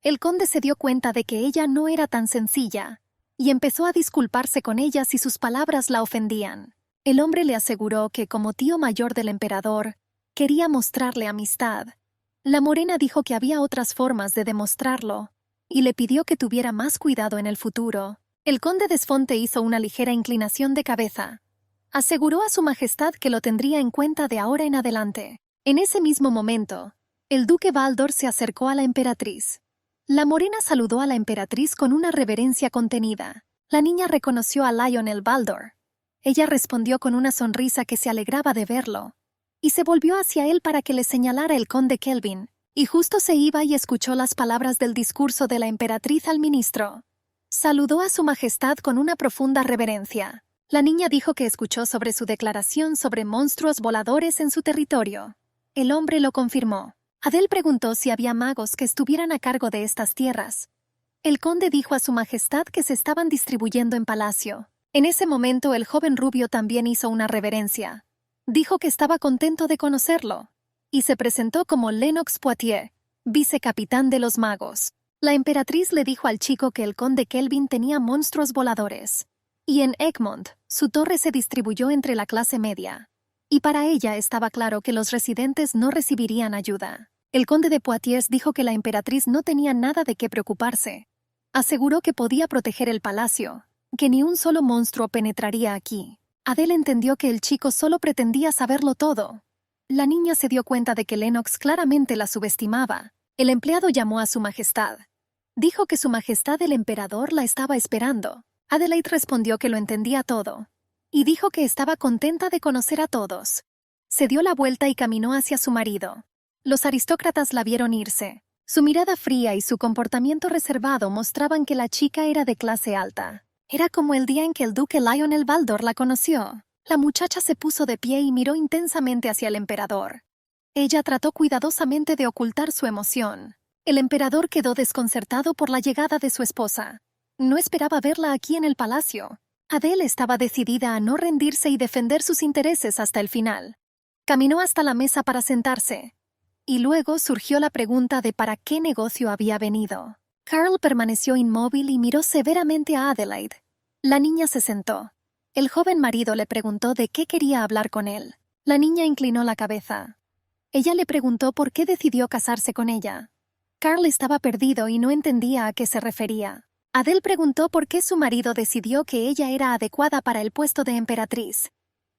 El conde se dio cuenta de que ella no era tan sencilla, y empezó a disculparse con ella si sus palabras la ofendían. El hombre le aseguró que, como tío mayor del emperador, quería mostrarle amistad. La morena dijo que había otras formas de demostrarlo, y le pidió que tuviera más cuidado en el futuro. El conde Desfonte hizo una ligera inclinación de cabeza. Aseguró a su majestad que lo tendría en cuenta de ahora en adelante. En ese mismo momento, el duque Baldor se acercó a la emperatriz. La morena saludó a la emperatriz con una reverencia contenida. La niña reconoció a Lionel Baldor. Ella respondió con una sonrisa que se alegraba de verlo, y se volvió hacia él para que le señalara el conde Kelvin, y justo se iba y escuchó las palabras del discurso de la emperatriz al ministro. Saludó a su majestad con una profunda reverencia. La niña dijo que escuchó sobre su declaración sobre monstruos voladores en su territorio. El hombre lo confirmó. Adele preguntó si había magos que estuvieran a cargo de estas tierras. El conde dijo a su majestad que se estaban distribuyendo en palacio. En ese momento el joven rubio también hizo una reverencia. Dijo que estaba contento de conocerlo, y se presentó como Lennox Poitiers, vicecapitán de los magos. La emperatriz le dijo al chico que el conde Kelvin tenía monstruos voladores, y en Egmont, su torre se distribuyó entre la clase media, y para ella estaba claro que los residentes no recibirían ayuda. El conde de Poitiers dijo que la emperatriz no tenía nada de qué preocuparse. Aseguró que podía proteger el palacio, que ni un solo monstruo penetraría aquí. Adele entendió que el chico solo pretendía saberlo todo. La niña se dio cuenta de que Lennox claramente la subestimaba. El empleado llamó a su majestad. Dijo que su majestad el emperador la estaba esperando. Adelaide respondió que lo entendía todo. Y dijo que estaba contenta de conocer a todos. Se dio la vuelta y caminó hacia su marido. Los aristócratas la vieron irse. Su mirada fría y su comportamiento reservado mostraban que la chica era de clase alta. Era como el día en que el duque Lionel Baldor la conoció. La muchacha se puso de pie y miró intensamente hacia el emperador. Ella trató cuidadosamente de ocultar su emoción. El emperador quedó desconcertado por la llegada de su esposa. No esperaba verla aquí en el palacio. Adele estaba decidida a no rendirse y defender sus intereses hasta el final. Caminó hasta la mesa para sentarse. Y luego surgió la pregunta de para qué negocio había venido. Carl permaneció inmóvil y miró severamente a Adelaide. La niña se sentó. El joven marido le preguntó de qué quería hablar con él. La niña inclinó la cabeza. Ella le preguntó por qué decidió casarse con ella. Carl estaba perdido y no entendía a qué se refería. Adele preguntó por qué su marido decidió que ella era adecuada para el puesto de emperatriz.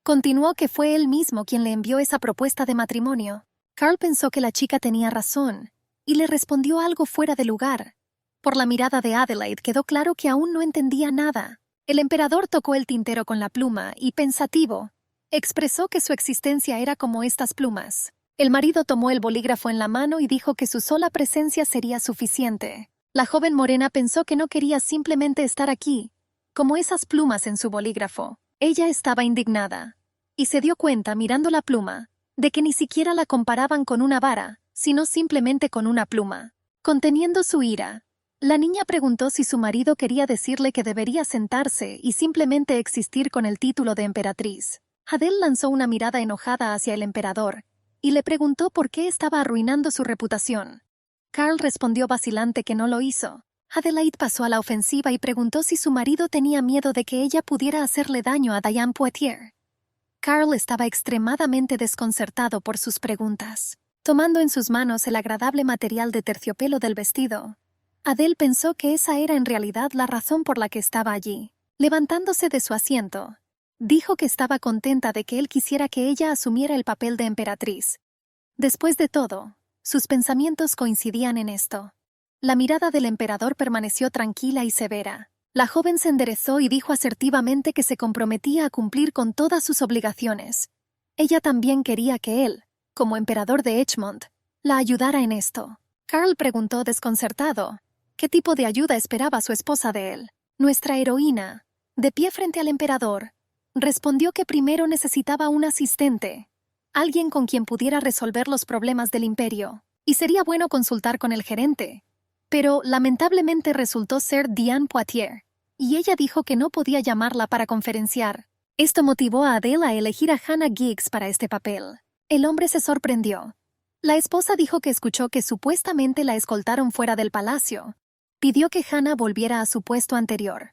Continuó que fue él mismo quien le envió esa propuesta de matrimonio. Carl pensó que la chica tenía razón, y le respondió algo fuera de lugar. Por la mirada de Adelaide quedó claro que aún no entendía nada. El emperador tocó el tintero con la pluma y, pensativo, expresó que su existencia era como estas plumas. El marido tomó el bolígrafo en la mano y dijo que su sola presencia sería suficiente. La joven morena pensó que no quería simplemente estar aquí, como esas plumas en su bolígrafo. Ella estaba indignada, y se dio cuenta, mirando la pluma, de que ni siquiera la comparaban con una vara, sino simplemente con una pluma. Conteniendo su ira, la niña preguntó si su marido quería decirle que debería sentarse y simplemente existir con el título de emperatriz. Adele lanzó una mirada enojada hacia el emperador, y le preguntó por qué estaba arruinando su reputación. Carl respondió vacilante que no lo hizo. Adelaide pasó a la ofensiva y preguntó si su marido tenía miedo de que ella pudiera hacerle daño a Diane Poitiers. Carl estaba extremadamente desconcertado por sus preguntas. Tomando en sus manos el agradable material de terciopelo del vestido, Adele pensó que esa era en realidad la razón por la que estaba allí. Levantándose de su asiento, dijo que estaba contenta de que él quisiera que ella asumiera el papel de emperatriz. Después de todo, sus pensamientos coincidían en esto. La mirada del emperador permaneció tranquila y severa. La joven se enderezó y dijo asertivamente que se comprometía a cumplir con todas sus obligaciones. Ella también quería que él, como emperador de Edgemont, la ayudara en esto. Carl preguntó desconcertado qué tipo de ayuda esperaba su esposa de él. Nuestra heroína, de pie frente al emperador, respondió que primero necesitaba un asistente, alguien con quien pudiera resolver los problemas del imperio, y sería bueno consultar con el gerente. Pero lamentablemente resultó ser Diane Poitiers, y ella dijo que no podía llamarla para conferenciar. Esto motivó a Adele a elegir a Hannah Giggs para este papel. El hombre se sorprendió. La esposa dijo que escuchó que supuestamente la escoltaron fuera del palacio. Pidió que Hannah volviera a su puesto anterior.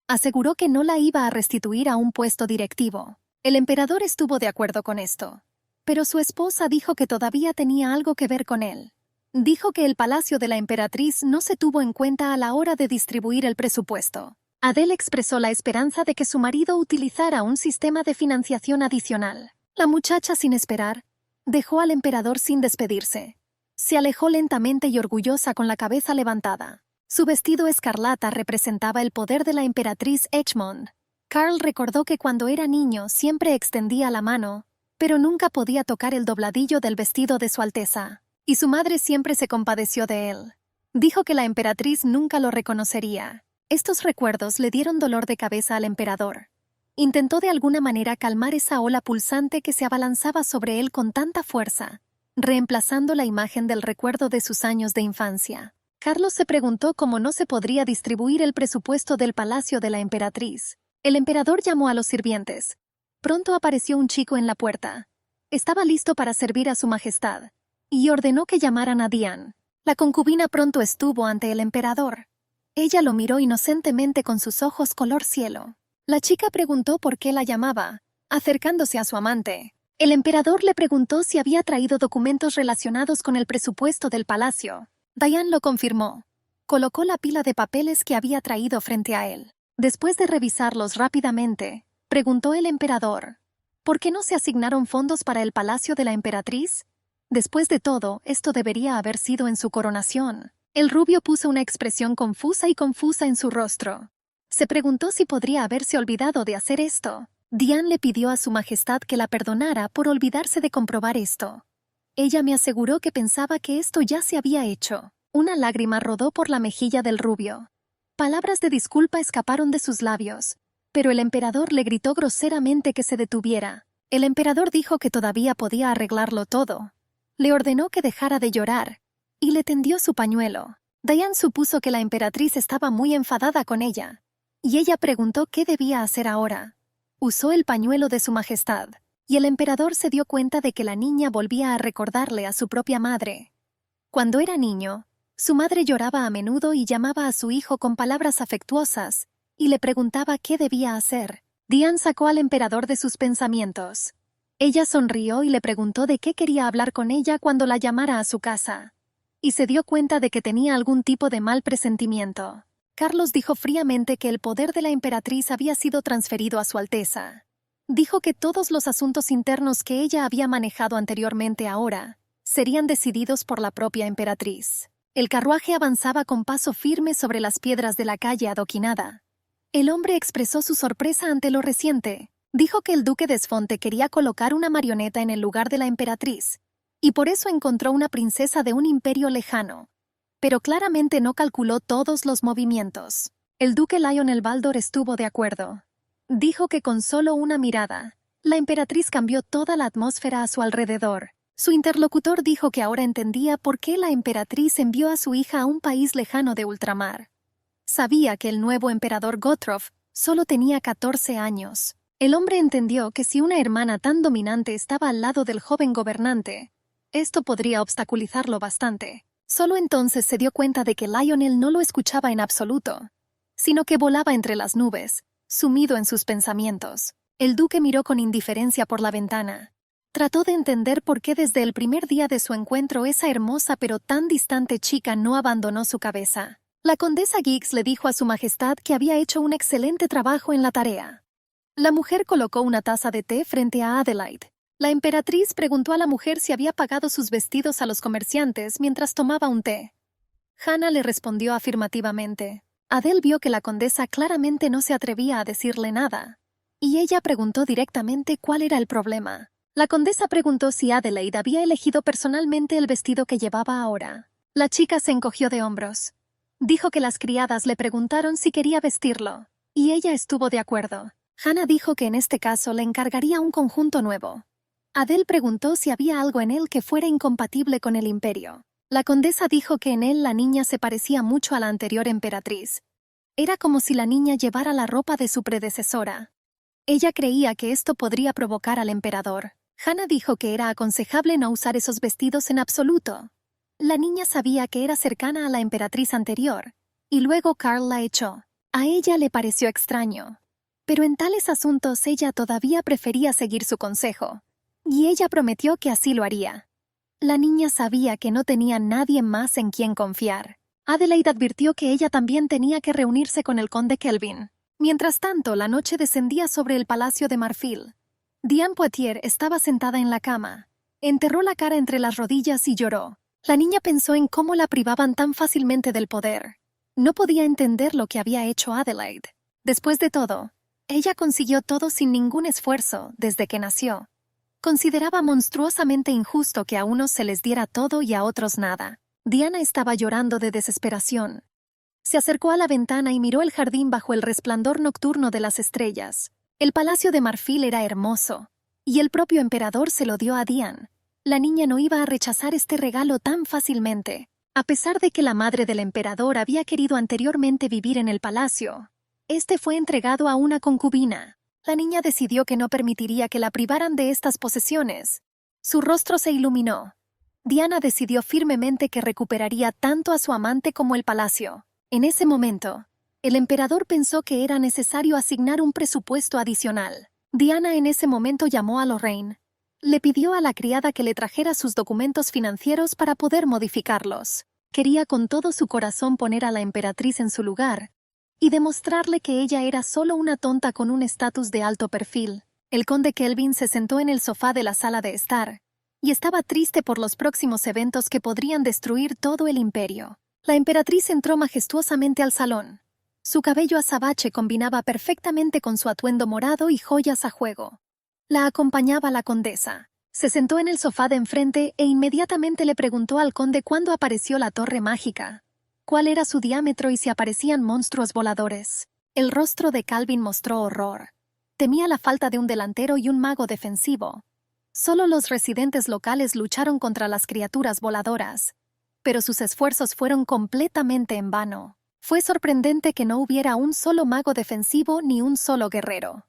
Aseguró que no la iba a restituir a un puesto directivo. El emperador estuvo de acuerdo con esto. Pero su esposa dijo que todavía tenía algo que ver con él. Dijo que el palacio de la emperatriz no se tuvo en cuenta a la hora de distribuir el presupuesto. Adele expresó la esperanza de que su marido utilizara un sistema de financiación adicional. La muchacha, sin esperar, dejó al emperador sin despedirse. Se alejó lentamente y orgullosa con la cabeza levantada. Su vestido escarlata representaba el poder de la emperatriz Edgemont. Carl recordó que cuando era niño siempre extendía la mano, pero nunca podía tocar el dobladillo del vestido de Su Alteza. Y su madre siempre se compadeció de él. Dijo que la emperatriz nunca lo reconocería. Estos recuerdos le dieron dolor de cabeza al emperador. Intentó de alguna manera calmar esa ola pulsante que se abalanzaba sobre él con tanta fuerza, reemplazando la imagen del recuerdo de sus años de infancia. Carlos se preguntó cómo no se podría distribuir el presupuesto del palacio de la emperatriz. El emperador llamó a los sirvientes. Pronto apareció un chico en la puerta. Estaba listo para servir a su majestad, y ordenó que llamaran a Diane. La concubina pronto estuvo ante el emperador. Ella lo miró inocentemente con sus ojos color cielo. La chica preguntó por qué la llamaba, acercándose a su amante. El emperador le preguntó si había traído documentos relacionados con el presupuesto del palacio. Diane lo confirmó. Colocó la pila de papeles que había traído frente a él. Después de revisarlos rápidamente, preguntó el emperador: ¿por qué no se asignaron fondos para el palacio de la emperatriz? Después de todo, esto debería haber sido en su coronación. El rubio puso una expresión confusa en su rostro. Se preguntó si podría haberse olvidado de hacer esto. Diane le pidió a su majestad que la perdonara por olvidarse de comprobar esto. Ella me aseguró que pensaba que esto ya se había hecho. Una lágrima rodó por la mejilla del rubio. Palabras de disculpa escaparon de sus labios, pero el emperador le gritó groseramente que se detuviera. El emperador dijo que todavía podía arreglarlo todo. Le ordenó que dejara de llorar, y le tendió su pañuelo. Diane supuso que la emperatriz estaba muy enfadada con ella, y ella preguntó qué debía hacer ahora. Usó el pañuelo de su majestad, y el emperador se dio cuenta de que la niña volvía a recordarle a su propia madre. Cuando era niño, su madre lloraba a menudo y llamaba a su hijo con palabras afectuosas, y le preguntaba qué debía hacer. Diane sacó al emperador de sus pensamientos. Ella sonrió y le preguntó de qué quería hablar con ella cuando la llamara a su casa, y se dio cuenta de que tenía algún tipo de mal presentimiento. Carlos dijo fríamente que el poder de la emperatriz había sido transferido a su Alteza. Dijo que todos los asuntos internos que ella había manejado anteriormente ahora serían decididos por la propia emperatriz. El carruaje avanzaba con paso firme sobre las piedras de la calle adoquinada. El hombre expresó su sorpresa ante lo reciente. Dijo que el duque de Esfonte quería colocar una marioneta en el lugar de la emperatriz, y por eso encontró una princesa de un imperio lejano. Pero claramente no calculó todos los movimientos. El duque Lionel Baldor estuvo de acuerdo. Dijo que con solo una mirada, la emperatriz cambió toda la atmósfera a su alrededor. Su interlocutor dijo que ahora entendía por qué la emperatriz envió a su hija a un país lejano de ultramar. Sabía que el nuevo emperador Gottorp solo tenía 14 años. El hombre entendió que si una hermana tan dominante estaba al lado del joven gobernante, esto podría obstaculizarlo bastante. Solo entonces se dio cuenta de que Lionel no lo escuchaba en absoluto, sino que volaba entre las nubes, sumido en sus pensamientos. El duque miró con indiferencia por la ventana. Trató de entender por qué desde el primer día de su encuentro esa hermosa pero tan distante chica no abandonó su cabeza. La condesa Giggs le dijo a su majestad que había hecho un excelente trabajo en la tarea. La mujer colocó una taza de té frente a Adelaide. La emperatriz preguntó a la mujer si había pagado sus vestidos a los comerciantes mientras tomaba un té. Hannah le respondió afirmativamente. Adele vio que la condesa claramente no se atrevía a decirle nada, y ella preguntó directamente cuál era el problema. La condesa preguntó si Adelaide había elegido personalmente el vestido que llevaba ahora. La chica se encogió de hombros. Dijo que las criadas le preguntaron si quería vestirlo, y ella estuvo de acuerdo. Hannah dijo que en este caso le encargaría un conjunto nuevo. Adele preguntó si había algo en él que fuera incompatible con el imperio. La condesa dijo que en él la niña se parecía mucho a la anterior emperatriz. Era como si la niña llevara la ropa de su predecesora. Ella creía que esto podría provocar al emperador. Hannah dijo que era aconsejable no usar esos vestidos en absoluto. La niña sabía que era cercana a la emperatriz anterior, y luego Carl la echó. A ella le pareció extraño. Pero en tales asuntos ella todavía prefería seguir su consejo, y ella prometió que así lo haría. La niña sabía que no tenía nadie más en quien confiar. Adelaide advirtió que ella también tenía que reunirse con el conde Kelvin. Mientras tanto, la noche descendía sobre el palacio de marfil. Diane Poitiers estaba sentada en la cama. Enterró la cara entre las rodillas y lloró. La niña pensó en cómo la privaban tan fácilmente del poder. No podía entender lo que había hecho Adelaide. Después de todo, ella consiguió todo sin ningún esfuerzo desde que nació. Consideraba monstruosamente injusto que a unos se les diera todo y a otros nada. Diana estaba llorando de desesperación. Se acercó a la ventana y miró el jardín bajo el resplandor nocturno de las estrellas. El palacio de marfil era hermoso, y el propio emperador se lo dio a Diane. La niña no iba a rechazar este regalo tan fácilmente. A pesar de que la madre del emperador había querido anteriormente vivir en el palacio, este fue entregado a una concubina. La niña decidió que no permitiría que la privaran de estas posesiones. Su rostro se iluminó. Diana decidió firmemente que recuperaría tanto a su amante como el palacio. En ese momento, el emperador pensó que era necesario asignar un presupuesto adicional. Diana en ese momento llamó a Lorraine. Le pidió a la criada que le trajera sus documentos financieros para poder modificarlos. Quería con todo su corazón poner a la emperatriz en su lugar, y demostrarle que ella era solo una tonta con un estatus de alto perfil. El conde Kelvin se sentó en el sofá de la sala de estar, y estaba triste por los próximos eventos que podrían destruir todo el imperio. La emperatriz entró majestuosamente al salón. Su cabello azabache combinaba perfectamente con su atuendo morado y joyas a juego. La acompañaba la condesa. Se sentó en el sofá de enfrente e inmediatamente le preguntó al conde cuándo apareció la torre mágica, cuál era su diámetro y si aparecían monstruos voladores. El rostro de Calvin mostró horror. Temía la falta de un delantero y un mago defensivo. Solo los residentes locales lucharon contra las criaturas voladoras, pero sus esfuerzos fueron completamente en vano. Fue sorprendente que no hubiera un solo mago defensivo ni un solo guerrero.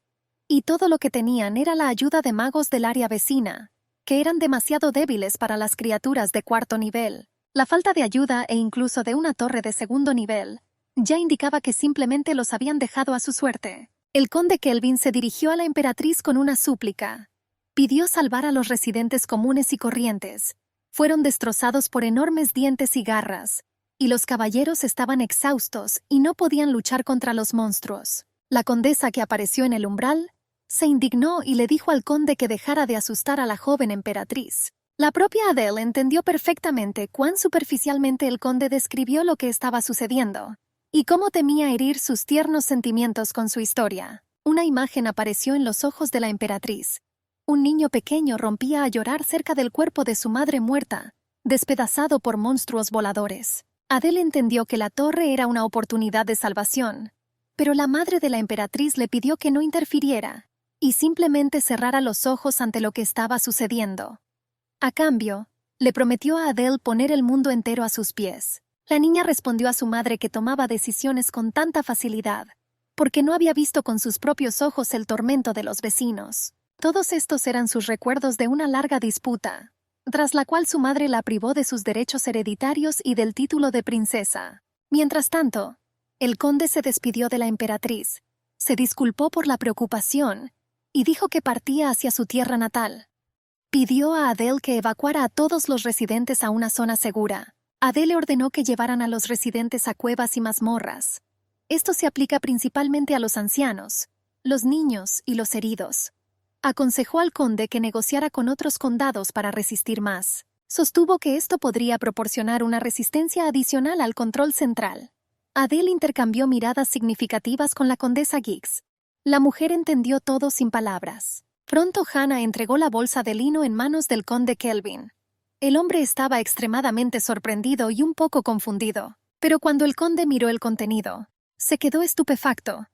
Y todo lo que tenían era la ayuda de magos del área vecina, que eran demasiado débiles para las criaturas de cuarto nivel. La falta de ayuda e incluso de una torre de segundo nivel ya indicaba que simplemente los habían dejado a su suerte. El conde Kelvin se dirigió a la emperatriz con una súplica. Pidió salvar a los residentes comunes y corrientes. Fueron destrozados por enormes dientes y garras, y los caballeros estaban exhaustos y no podían luchar contra los monstruos. La condesa, que apareció en el umbral, se indignó y le dijo al conde que dejara de asustar a la joven emperatriz. La propia Adele entendió perfectamente cuán superficialmente el conde describió lo que estaba sucediendo y cómo temía herir sus tiernos sentimientos con su historia. Una imagen apareció en los ojos de la emperatriz. Un niño pequeño rompía a llorar cerca del cuerpo de su madre muerta, despedazado por monstruos voladores. Adele entendió que la torre era una oportunidad de salvación, pero la madre de la emperatriz le pidió que no interfiriera y simplemente cerrara los ojos ante lo que estaba sucediendo. A cambio, le prometió a Adele poner el mundo entero a sus pies. La niña respondió a su madre que tomaba decisiones con tanta facilidad, porque no había visto con sus propios ojos el tormento de los vecinos. Todos estos eran sus recuerdos de una larga disputa, tras la cual su madre la privó de sus derechos hereditarios y del título de princesa. Mientras tanto, el conde se despidió de la emperatriz, se disculpó por la preocupación y dijo que partía hacia su tierra natal. Pidió a Adele que evacuara a todos los residentes a una zona segura. Adele ordenó que llevaran a los residentes a cuevas y mazmorras. Esto se aplica principalmente a los ancianos, los niños y los heridos. Aconsejó al conde que negociara con otros condados para resistir más. Sostuvo que esto podría proporcionar una resistencia adicional al control central. Adele intercambió miradas significativas con la condesa Giggs. La mujer entendió todo sin palabras. Pronto Hannah entregó la bolsa de lino en manos del conde Kelvin. El hombre estaba extremadamente sorprendido y un poco confundido, pero cuando el conde miró el contenido, se quedó estupefacto.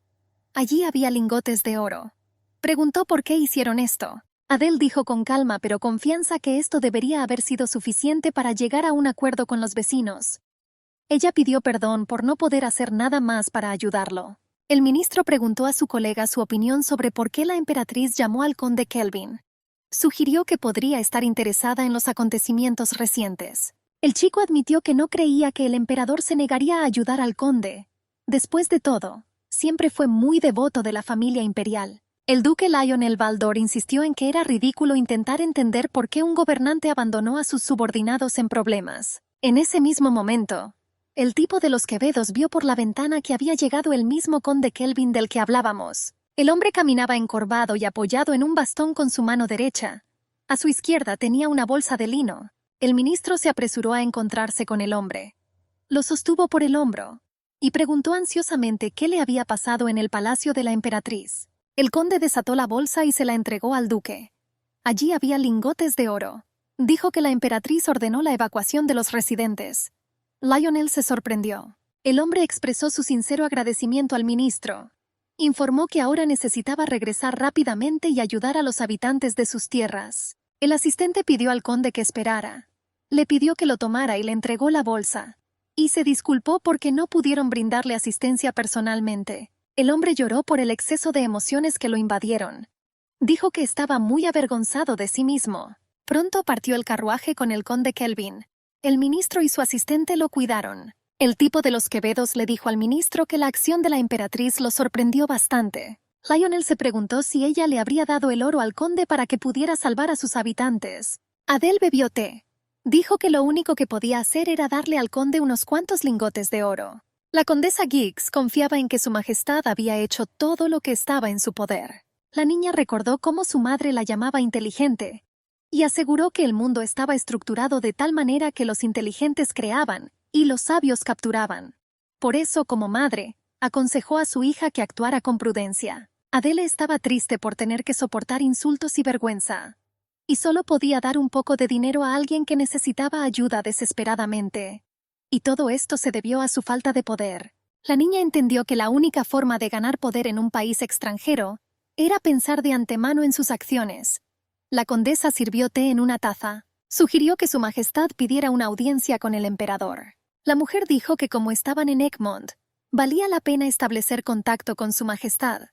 Allí había lingotes de oro. Preguntó por qué hicieron esto. Adele dijo con calma pero confianza que esto debería haber sido suficiente para llegar a un acuerdo con los vecinos. Ella pidió perdón por no poder hacer nada más para ayudarlo. El ministro preguntó a su colega su opinión sobre por qué la emperatriz llamó al conde Kelvin. Sugirió que podría estar interesada en los acontecimientos recientes. El chico admitió que no creía que el emperador se negaría a ayudar al conde. Después de todo, siempre fue muy devoto de la familia imperial. El duque Lionel Valdor insistió en que era ridículo intentar entender por qué un gobernante abandonó a sus subordinados en problemas. En ese mismo momento, el tipo de los Quevedos vio por la ventana que había llegado el mismo conde Kelvin del que hablábamos. El hombre caminaba encorvado y apoyado en un bastón con su mano derecha. A su izquierda tenía una bolsa de lino. El ministro se apresuró a encontrarse con el hombre. Lo sostuvo por el hombro y preguntó ansiosamente qué le había pasado en el palacio de la emperatriz. El conde desató la bolsa y se la entregó al duque. Allí había lingotes de oro. Dijo que la emperatriz ordenó la evacuación de los residentes. Lionel se sorprendió. El hombre expresó su sincero agradecimiento al ministro. Informó que ahora necesitaba regresar rápidamente y ayudar a los habitantes de sus tierras. El asistente pidió al conde que esperara. Le pidió que lo tomara y le entregó la bolsa. Y se disculpó porque no pudieron brindarle asistencia personalmente. El hombre lloró por el exceso de emociones que lo invadieron. Dijo que estaba muy avergonzado de sí mismo. Pronto partió el carruaje con el conde Kelvin. El ministro y su asistente lo cuidaron. El tipo de los Quevedos le dijo al ministro que la acción de la emperatriz lo sorprendió bastante. Lionel se preguntó si ella le habría dado el oro al conde para que pudiera salvar a sus habitantes. Adele bebió té. Dijo que lo único que podía hacer era darle al conde unos cuantos lingotes de oro. La condesa Giggs confiaba en que su majestad había hecho todo lo que estaba en su poder. La niña recordó cómo su madre la llamaba inteligente y aseguró que el mundo estaba estructurado de tal manera que los inteligentes creaban y los sabios capturaban. Por eso, como madre, aconsejó a su hija que actuara con prudencia. Adele estaba triste por tener que soportar insultos y vergüenza, y solo podía dar un poco de dinero a alguien que necesitaba ayuda desesperadamente. Y todo esto se debió a su falta de poder. La niña entendió que la única forma de ganar poder en un país extranjero era pensar de antemano en sus acciones. La condesa sirvió té en una taza. Sugirió que su majestad pidiera una audiencia con el emperador. La mujer dijo que como estaban en Egmont, valía la pena establecer contacto con su majestad.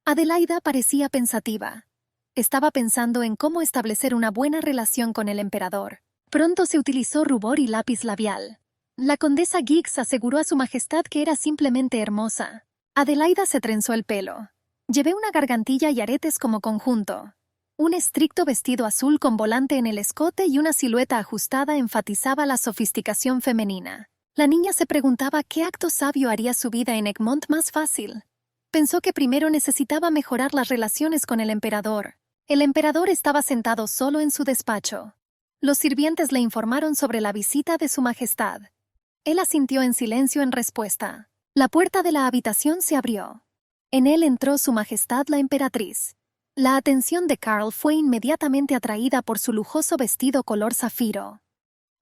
Adelaida parecía pensativa. Estaba pensando en cómo establecer una buena relación con el emperador. Pronto se utilizó rubor y lápiz labial. La condesa Giggs aseguró a su majestad que era simplemente hermosa. Adelaida se trenzó el pelo. Llevé una gargantilla y aretes como conjunto. Un estricto vestido azul con volante en el escote y una silueta ajustada enfatizaba la sofisticación femenina. La niña se preguntaba qué acto sabio haría su vida en Egmont más fácil. Pensó que primero necesitaba mejorar las relaciones con el emperador. El emperador estaba sentado solo en su despacho. Los sirvientes le informaron sobre la visita de su majestad. Él asintió en silencio en respuesta. La puerta de la habitación se abrió. En él entró su majestad la emperatriz. La atención de Carl fue inmediatamente atraída por su lujoso vestido color zafiro.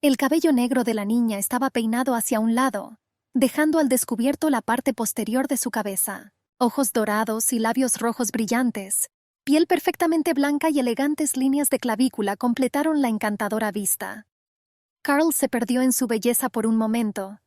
El cabello negro de la niña estaba peinado hacia un lado, dejando al descubierto la parte posterior de su cabeza. Ojos dorados y labios rojos brillantes, piel perfectamente blanca y elegantes líneas de clavícula completaron la encantadora vista. Carl se perdió en su belleza por un momento.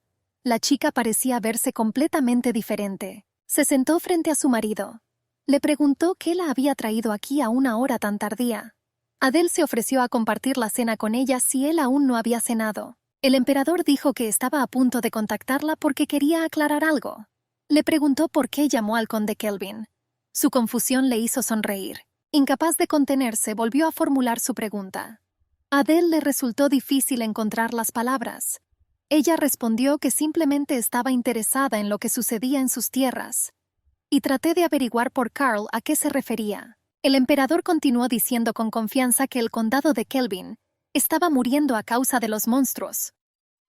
La chica parecía verse completamente diferente. Se sentó frente a su marido. Le preguntó qué la había traído aquí a una hora tan tardía. Adele se ofreció a compartir la cena con ella si él aún no había cenado. El emperador dijo que estaba a punto de contactarla porque quería aclarar algo. Le preguntó por qué llamó al conde Kelvin. Su confusión le hizo sonreír. Incapaz de contenerse, volvió a formular su pregunta. A Adele le resultó difícil encontrar las palabras. Ella respondió que simplemente estaba interesada en lo que sucedía en sus tierras. Y traté de averiguar por Carl a qué se refería. El emperador continuó diciendo con confianza que el condado de Kelvin estaba muriendo a causa de los monstruos.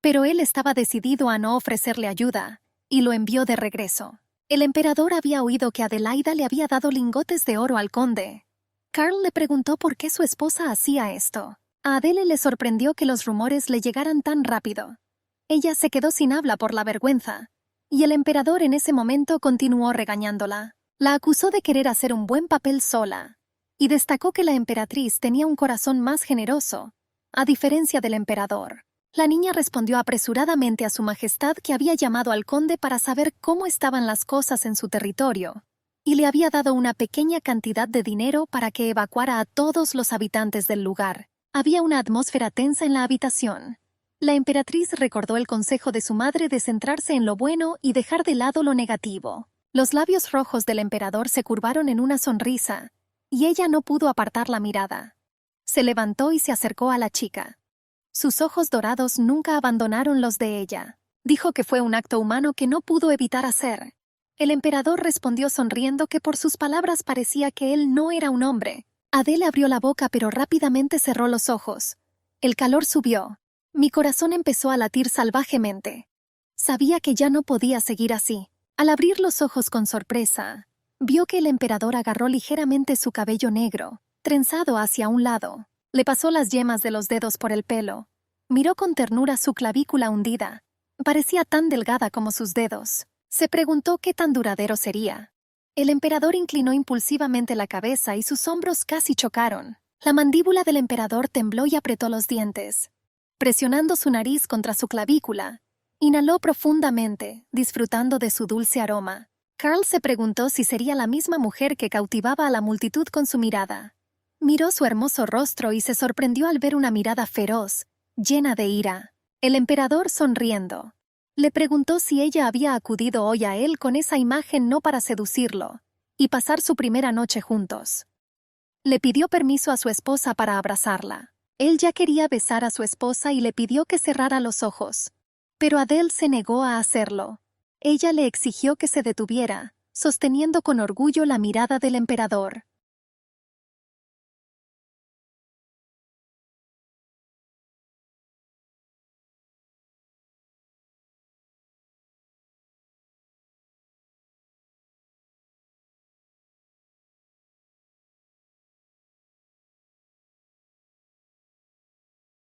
Pero él estaba decidido a no ofrecerle ayuda, y lo envió de regreso. El emperador había oído que Adelaida le había dado lingotes de oro al conde. Carl le preguntó por qué su esposa hacía esto. A Adele le sorprendió que los rumores le llegaran tan rápido. Ella se quedó sin habla por la vergüenza, y el emperador en ese momento continuó regañándola. La acusó de querer hacer un buen papel sola, y destacó que la emperatriz tenía un corazón más generoso, a diferencia del emperador. La niña respondió apresuradamente a su majestad que había llamado al conde para saber cómo estaban las cosas en su territorio, y le había dado una pequeña cantidad de dinero para que evacuara a todos los habitantes del lugar. Había una atmósfera tensa en la habitación. La emperatriz recordó el consejo de su madre de centrarse en lo bueno y dejar de lado lo negativo. Los labios rojos del emperador se curvaron en una sonrisa, y ella no pudo apartar la mirada. Se levantó y se acercó a la chica. Sus ojos dorados nunca abandonaron los de ella. Dijo que fue un acto humano que no pudo evitar hacer. El emperador respondió sonriendo que por sus palabras parecía que él no era un hombre. Adele abrió la boca pero rápidamente cerró los ojos. El calor subió. Mi corazón empezó a latir salvajemente. Sabía que ya no podía seguir así. Al abrir los ojos con sorpresa, vio que el emperador agarró ligeramente su cabello negro, trenzado hacia un lado. Le pasó las yemas de los dedos por el pelo. Miró con ternura su clavícula hundida. Parecía tan delgada como sus dedos. Se preguntó qué tan duradero sería. El emperador inclinó impulsivamente la cabeza y sus hombros casi chocaron. La mandíbula del emperador tembló y apretó los dientes. Presionando su nariz contra su clavícula, inhaló profundamente, disfrutando de su dulce aroma. Carl se preguntó si sería la misma mujer que cautivaba a la multitud con su mirada. Miró su hermoso rostro y se sorprendió al ver una mirada feroz, llena de ira. El emperador sonriendo. Le preguntó si ella había acudido hoy a él con esa imagen no para seducirlo y pasar su primera noche juntos. Le pidió permiso a su esposa para abrazarla. Él ya quería besar a su esposa y le pidió que cerrara los ojos. Pero Adele se negó a hacerlo. Ella le exigió que se detuviera, sosteniendo con orgullo la mirada del emperador.